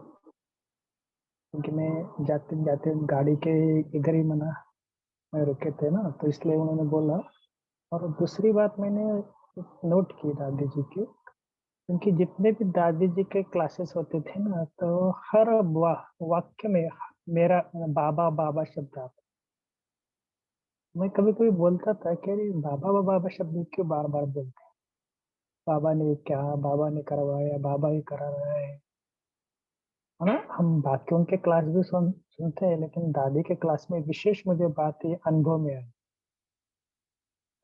क्योंकि मैं जाते जाते गाड़ी के इधर ही मैं रुके थे ना, तो इसलिए उन्होंने बोला। और दूसरी बात मैंने नोट की दादी जी की, क्योंकि जितने भी दादी जी के क्लासेस होते थे ना, तो हर वाक्य में मेरा बाबा बाबा शब्द आता। मैं कभी कभी बोलता था कि अरे बाबा बाबा शब्द क्यों बार बार बोलते हैं, बाबा ने क्या, बाबा ने करवाया, बाबा ही करा रहा है। है ना। हम बाकियों के क्लास भी सुनते हैं, लेकिन दादी के क्लास में विशेष मुझे बात ये अनुभव में आई।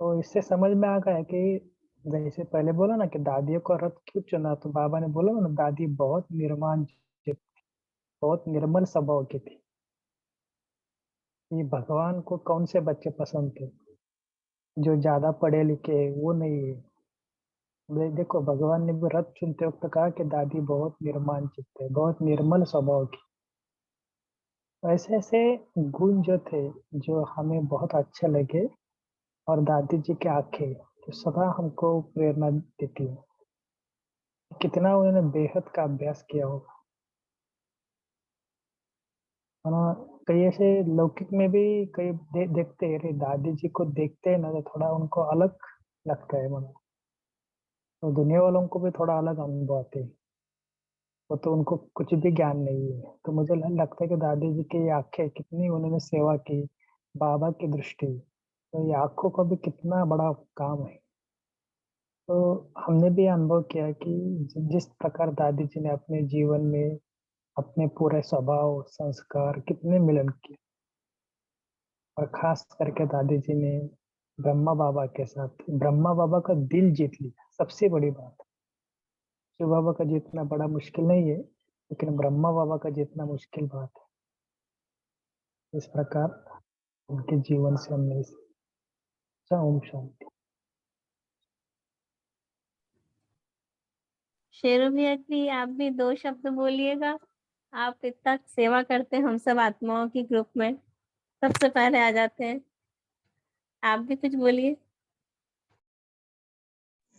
तो इससे समझ में आ गया कि जैसे पहले बोला ना कि दादियों को रथ क्यों चुना, तो बाबा ने बोला ना दादी बहुत निर्माण चित्त, बहुत निर्मल स्वभाव की थी। ये भगवान को कौन से बच्चे पसंद थे, जो ज्यादा पढ़े लिखे हैं, वो नहीं है। देखो भगवान ने भी रथ चुनते वक्त कहा कि दादी बहुत निर्माण चित्त है, बहुत निर्मल स्वभाव की। ऐसे ऐसे गुण जो थे जो हमें बहुत अच्छे लगे, और दादी जी की आंखें जो सदा हमको प्रेरणा देती है। कितना उन्होंने बेहद का अभ्यास किया होगा, है ना। कई ऐसे लौकिक में भी कई देखते हैं, अरे दादी जी को देखते हैं ना तो थोड़ा उनको अलग लगता है मन। तो दुनिया वालों को भी थोड़ा अलग अनुभव आते हैं, वो तो उनको कुछ भी ज्ञान नहीं है। तो मुझे लगता है कि दादी जी की आंखें कितनी उन्होंने सेवा की, बाबा की दृष्टि, तो ये आंखों का भी कितना बड़ा काम है। तो हमने भी अनुभव किया कि जिस प्रकार दादी जी ने अपने जीवन में अपने पूरे स्वभाव संस्कार कितने मिलन किए, और खास करके दादी जी ने ब्रह्मा बाबा के साथ ब्रह्मा बाबा का दिल जीत लिया। सबसे बड़ी बात, शिव बाबा का जीतना बड़ा मुश्किल नहीं है, लेकिन ब्रह्मा बाबा का जीतना मुश्किल बात है। इस प्रकार उनके जीवन से हमने ओम शांति। शेरू भैया जी, आप भी 2 शब्द बोलिएगा। आप इतना सेवा करते हैं हम सब आत्माओं की ग्रुप में, सबसे पहले आ जाते हैं। आप भी कुछ बोलिए।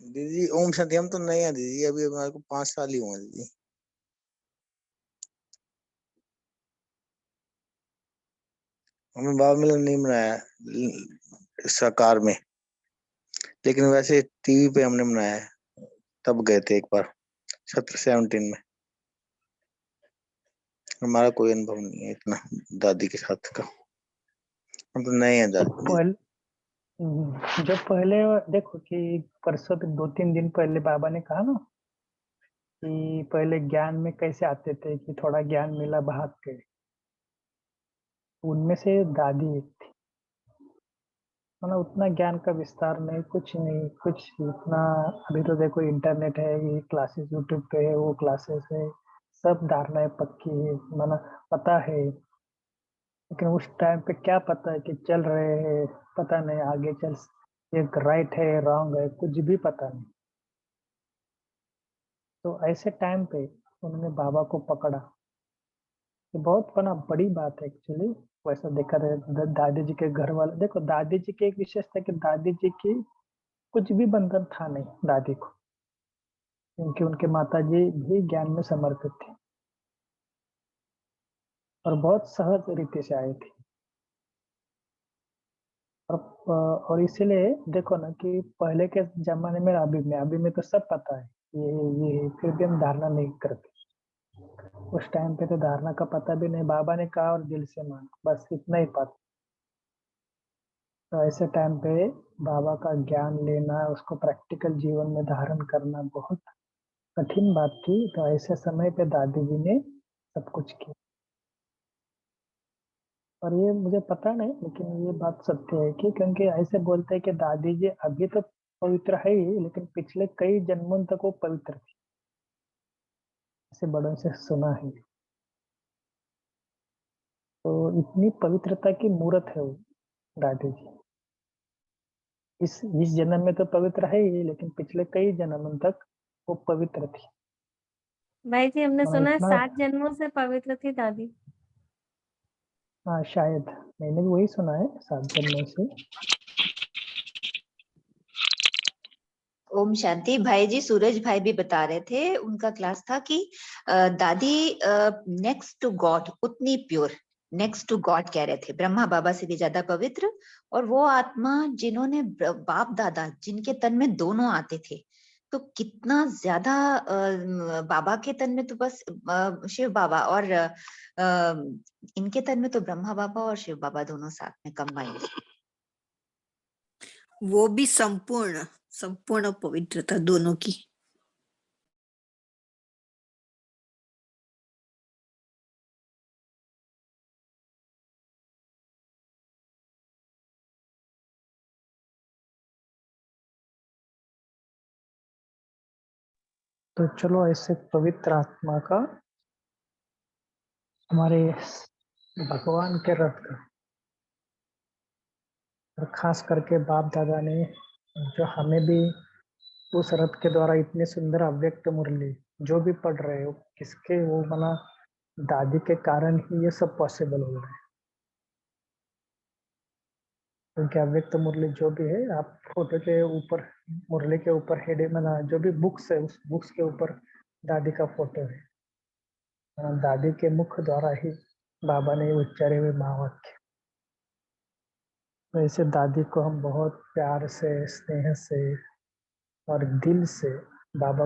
दीदी ओम शांति। हम तो नए हैं दीदी, अभी हमारे को 5 साल ही हुए हैं दीदी। हमें बाबा मिलन नहीं मनाया साकार में, लेकिन वैसे टीवी पे हमने मनाया है, तब गए थे एक बार 17 में। हमारा कोई अनुभव नहीं है इतना दादी के साथ का, हम तो नए हैं दादी। जब पहले देखो कि परसों 2-3 दिन पहले बाबा ने कहा ना कि पहले ज्ञान में कैसे आते थे, कि थोड़ा ज्ञान मिला भाग के, उनमें से दादी एक थी। मतलब उतना ज्ञान का विस्तार नहीं, कुछ नहीं, कुछ इतना। अभी तो देखो इंटरनेट है, ये क्लासेस यूट्यूब पे है, वो क्लासेस है, सब धारणाएं पक्की है, माना पता है। लेकिन उस टाइम पे क्या पता है कि चल रहे हैं, पता नहीं आगे चल एक राइट है रॉन्ग है, कुछ भी पता नहीं। तो ऐसे टाइम पे उन्होंने बाबा को पकड़ा, ये बहुत बड़ी बात है एक्चुअली। वैसा देखा जाए दादी जी के घर वाले, देखो दादी जी की एक विशेषता कि दादी जी की कुछ भी बंधन था नहीं दादी को, क्योंकि उनके माता जी भी ज्ञान में समर्पित थे और बहुत सहज रीति से आए थे। और इसीलिए देखो ना कि पहले के जमाने में अभी में तो सब पता है, ये फिर भी हम धारणा नहीं करते। उस टाइम पे तो धारणा का पता भी नहीं, बाबा ने कहा और दिल से माना, बस इतना ही पता। तो ऐसे टाइम पे बाबा का ज्ञान लेना, उसको प्रैक्टिकल जीवन में धारण करना बहुत कठिन बात थी। तो ऐसे समय पे दादी जी ने सब कुछ किया, और ये मुझे पता नहीं, लेकिन ये बात सत्य है कि क्योंकि ऐसे बोलते हैं कि दादी जी अभी तो पवित्र है ही, लेकिन पिछले कई जन्मों तक वो पवित्र थी, ऐसे बड़ों से सुना है। तो इतनी पवित्रता की मूर्त है वो दादी जी। इस जन्म में तो पवित्र है ही, लेकिन पिछले कई जन्मों तक वो पवित्र थी। भाई जी, हमने सुना है इतना 7 जन्मों से पवित्र थी दादी। हाँ शायद, मैंने भी वही सुना है 7 जन्मों से। ओम शांति। भाई जी सूरज भाई भी बता रहे थे, उनका क्लास था कि दादी नेक्स्ट टू गॉड उतनी प्योर, नेक्स्ट टू गॉड कह रहे थे, ब्रह्मा बाबा से भी ज्यादा पवित्र। और वो आत्मा जिन्होंने बाप दादा जिनके तन में दोनों आते थे, तो कितना ज्यादा बाबा के तन में तो बस शिव बाबा, और इनके तन में तो ब्रह्मा बाबा और शिव बाबा दोनों साथ में कंबाइंड। वो भी संपूर्ण संपूर्ण पवित्रता दोनों की। तो चलो ऐसे पवित्र आत्मा का हमारे भगवान के रथ का और खास करके बाप दादा ने जो हमें भी उस रथ के द्वारा इतने सुंदर अव्यक्त मुरली जो भी पढ़ रहे हो किसके वो मना दादी के कारण ही ये सब पॉसिबल हो रहा है। क्योंकि अव्यक्त मुरली जो भी है आप फोटो के ऊपर मुरली के ऊपर हेड मना जो भी बुक्स है उस बुक्स के ऊपर दादी का फोटो है। दादी के मुख द्वारा ही बाबा ने उच्चारे हुए महावाक्य। तो ऐसे दादी को हम बहुत प्यार से स्नेह से और दिल से बाबा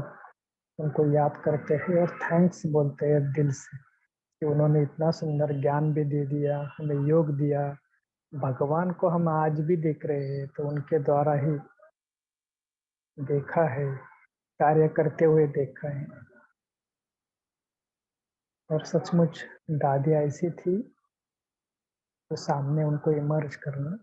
उनको याद करते हैं और थैंक्स बोलते हैं दिल से कि उन्होंने इतना सुंदर ज्ञान भी दे दिया, हमें योग दिया। भगवान को हम आज भी देख रहे हैं तो उनके द्वारा ही देखा है, कार्य करते हुए देखा है। और सचमुच दादी ऐसी थी तो सामने उनको इमर्ज करना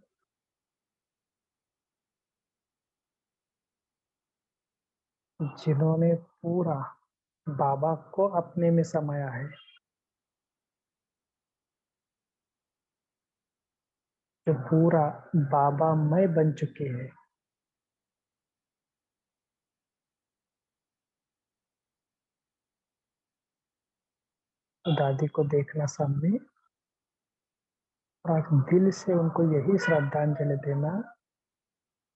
जिन्होंने पूरा बाबा को अपने में समाया है, जो पूरा बाबा मय बन चुके हैं। तो दादी को देखना सामने और दिल से उनको यही श्रद्धांजलि देना,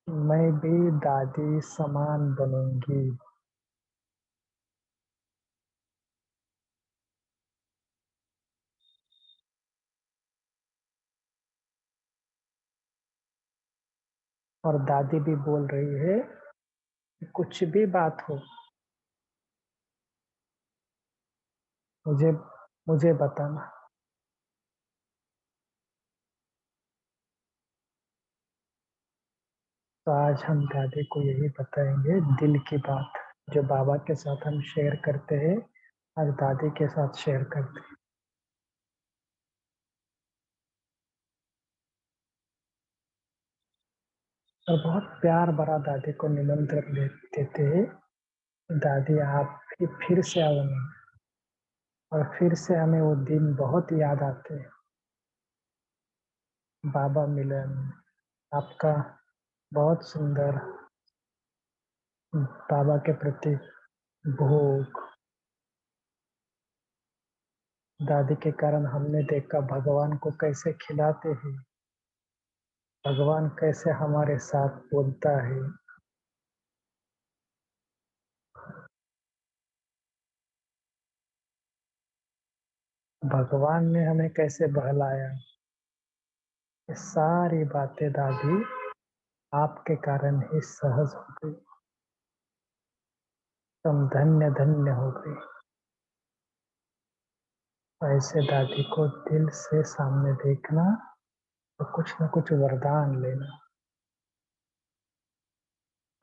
मैं भी दादी समान बनूंगी। और दादी भी बोल रही है कि कुछ भी बात हो मुझे मुझे बताना। तो आज हम दादी को यही बताएंगे दिल की बात जो बाबा के साथ हम शेयर करते हैं, आज दादी के साथ शेयर करते हैं। और बहुत प्यार भरा दादी को निमंत्रण देते हैं, दादी आप भी फिर से आओ ना। और फिर से हमें वो दिन बहुत याद आते हैं, बाबा मिलन, आपका बहुत सुंदर बाबा के प्रति भोग। दादी के कारण हमने देखा भगवान को कैसे खिलाते हैं, भगवान कैसे हमारे साथ बोलता है। भगवान ने हमें कैसे बहलाया। ये सारी बातें दादी आपके कारण ही सहज हो गई, तुम धन्य धन्य हो गई। ऐसे दादी को दिल से सामने देखना तो कुछ न कुछ वरदान लेना,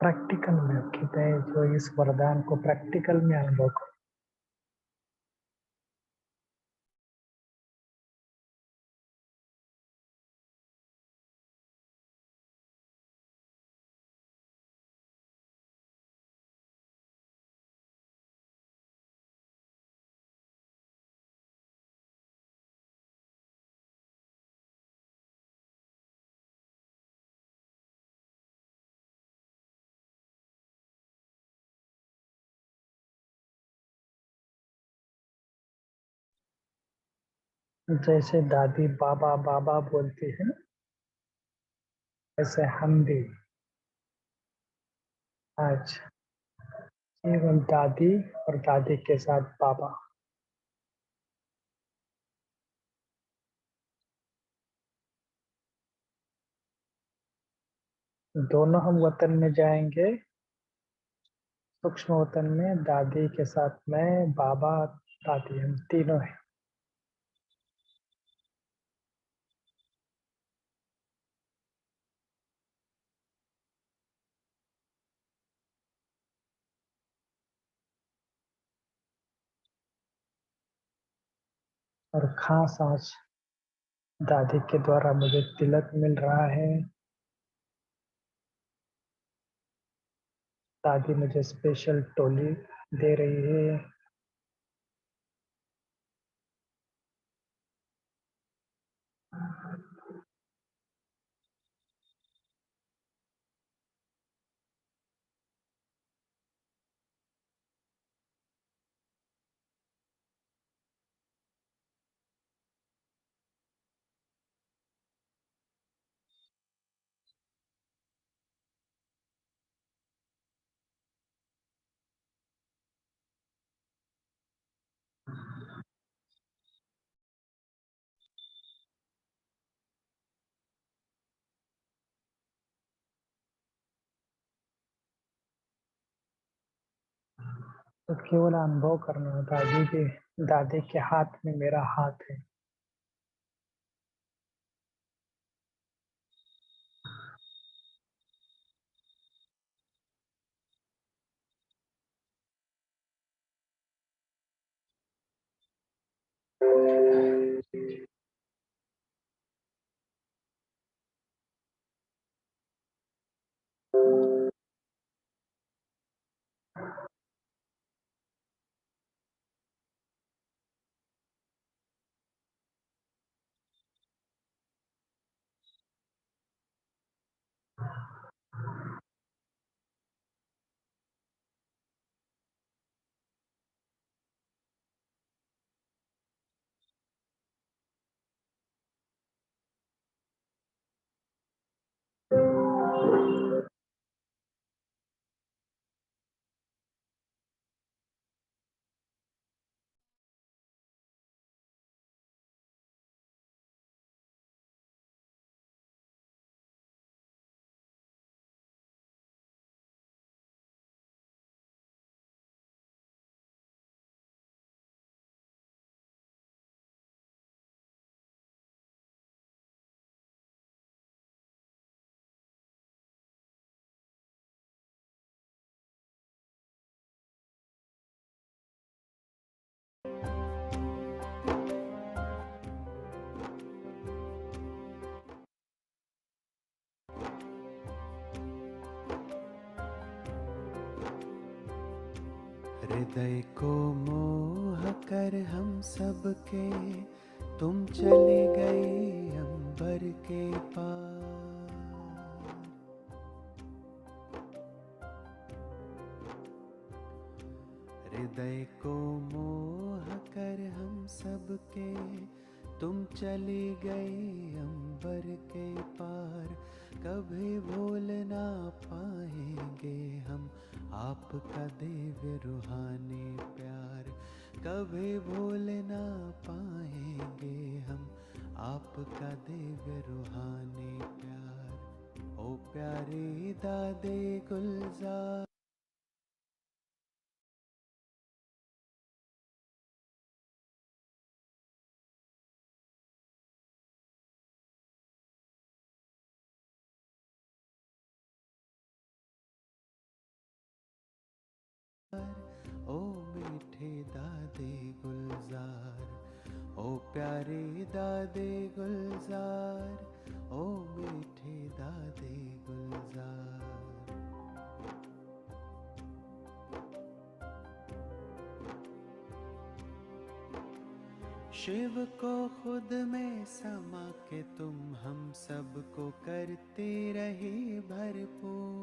प्रैक्टिकल में कि मैं जो इस वरदान को प्रैक्टिकल में अनुभव करूं। जैसे दादी बाबा बाबा बोलती है ऐसे हम भी आज केवल दादी और दादी के साथ बाबा। दोनों हम वतन में जाएंगे, सूक्ष्म वतन में दादी के साथ मैं, बाबा दादी हम तीनों हैं। और खास आज दादी के द्वारा मुझे तिलक मिल रहा है। दादी मुझे स्पेशल टोली दे रही है। तो केवल अनुभव करना, दादी के हाथ में मेरा हाथ है। हृदय को मोह कर हम सबके तुम चले गए अंबर के पार। हृदय को मोह कर हम सबके तुम चले गए अंबर के पार। कभी भूल ना पाएंगे हम आपका दिव्य रूहानी प्यार। कभी भूल ना पाएंगे हम आपका दिव्य रूहानी प्यार। ओ प्यारे दादे गुलजार, ओ मीठे दादे गुलजार, ओ प्यारे दादे गुलजार, ओ मीठे दादे गुलजार। शिव को खुद में समा के तुम हम सबको करते रहे भरपूर।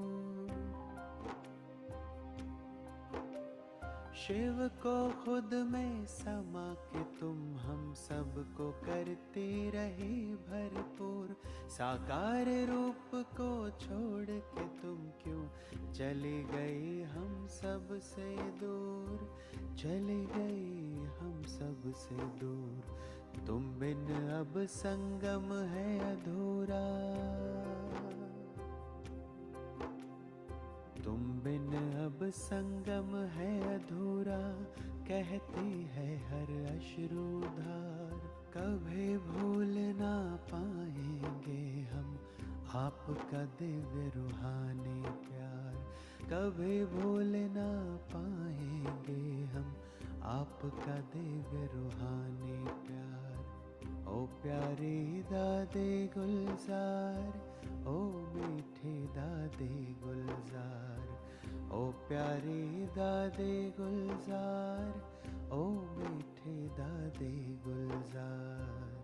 शिव को खुद में समा के तुम हम सबको करते रहे भरपूर। साकार रूप को छोड़ के तुम क्यों चले गए हम सब से दूर। चले गए हम सब से दूर। तुम बिन अब संगम है अधूरा। तुम बिन अब संगम है अधूरा, कहती है हर अश्रुधार। कभी भूल ना पाएंगे हम आपका दिव्य रूहानी प्यार। कभी भूल ना पाएंगे हम आपका दिव्य रूहानी प्यार। ओ प्यारे दादे गुलजार, ओ मीठे दादे गुलजार, ओ प्यारे दादे गुलजार, ओ मीठे दादे गुलजार।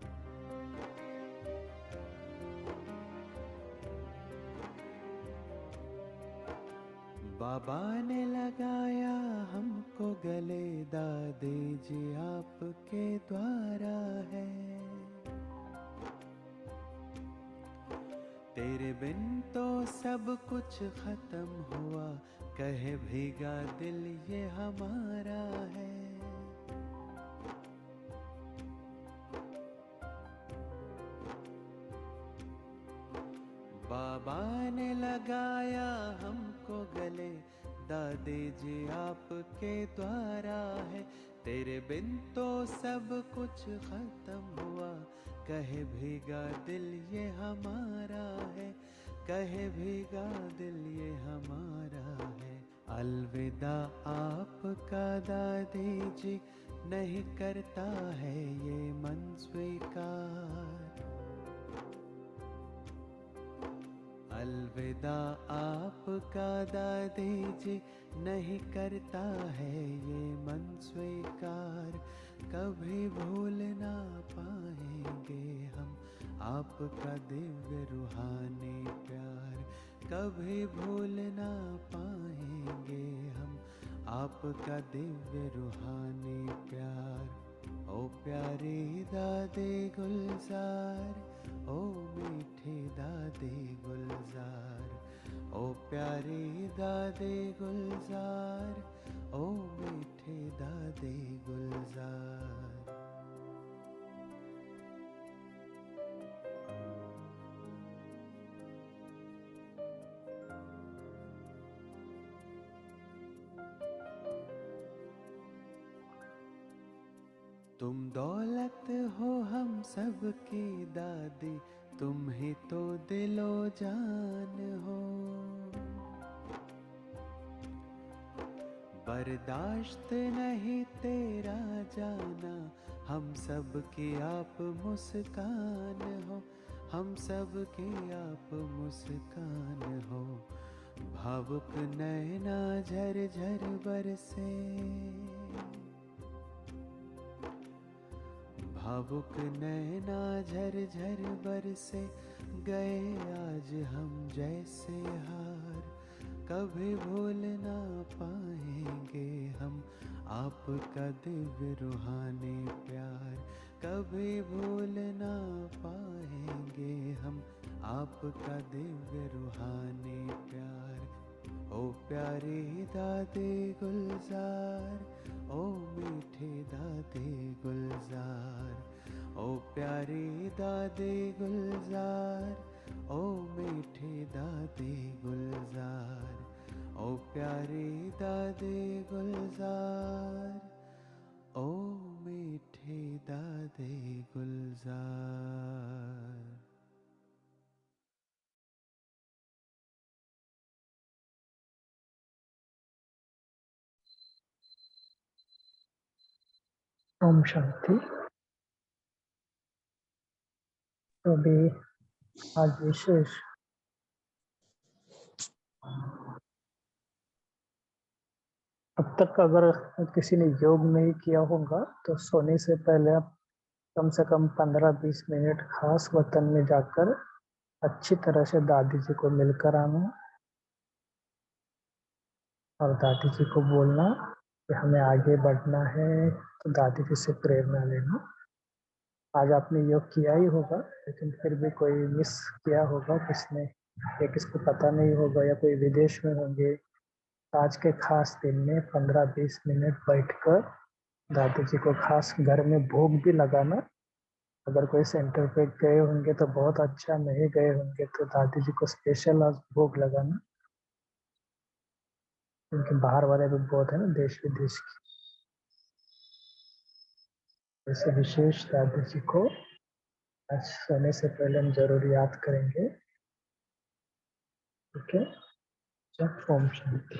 बाबा ने लगाया हमको गले, दादे जी आपके द्वारा है। तेरे बिन तो सब कुछ खत्म हुआ, कहे भीगा दिल ये हमारा है। बाबा ने लगाया हमको गले, दादे जी आपके द्वारा है। तेरे बिन तो सब कुछ खत्म हुआ, कहे भीगा दिल ये हमारा है, कहे भीगा दिल ये हमारा है। अलविदा आपका दादी जी, नहीं करता है ये मन स्वीकार। अलविदा आपका दादी जी, नहीं करता है ये मन स्वीकार। कभी भूल ना पाएंगे हम आपका दिव्य रूहानी प्यार, कभी भूल ना पाएंगे हम आपका दिव्य रूहानी प्यार। ओ प्यारे दादे गुलजार, ओ मीठे दादे गुलजार, ओ प्यारे दादे गुलजार, ओ मीठे दादे गुलजार। तुम दौलत हो हम सब की दादी, तुम ही तो दिलो जान हो। बर्दाश्त नहीं तेरा जाना, हम सब की आप मुस्कान हो, हम सब की आप मुस्कान हो। भावुक नैना झर झर बरसे, भावुक नैना झर झर बरसे, गए आज हम जैसे हार। कभी भूल ना पाएंगे हम आपका दिव्य रूहानी प्यार, कभी भूल ना पाएंगे हम आपका दिव्य रूहानी प्यार। ओ प्यारे दादे गुलजार, ओ मीठे दादे गुलजार, ओ प्यारे दादे गुलजार, ओ मीठे दादे गुलजार, ओ प्यारे दादे गुलजार, ओ मीठे दादे गुलजार। ओम शांति। तो अभी आज विशेष अब तक अगर किसी ने योग नहीं किया होगा तो सोने से पहले आप कम से कम 15-20 मिनट खास वतन में जाकर अच्छी तरह से दादी जी को मिलकर आना और दादी जी को बोलना कि हमें आगे बढ़ना है, तो दादी जी से प्रेरणा लेना। आज आपने योग किया ही होगा, लेकिन फिर भी कोई मिस किया होगा किसने, या किसको पता नहीं होगा, या कोई विदेश में होंगे। आज के खास दिन में 15-20 मिनट बैठकर दादी जी को खास घर में भोग भी लगाना। अगर कोई सेंटर पे गए होंगे तो बहुत अच्छा, नहीं गए होंगे तो दादी जी को स्पेशल आज भोग लगाना, क्योंकि बाहर वाले भी बहुत है ना, देश विदेश की। ऐसे विशेष दादी जी को आज सोने से पहले हम जरूर याद करेंगे। ठीक है, जब ओम शांति।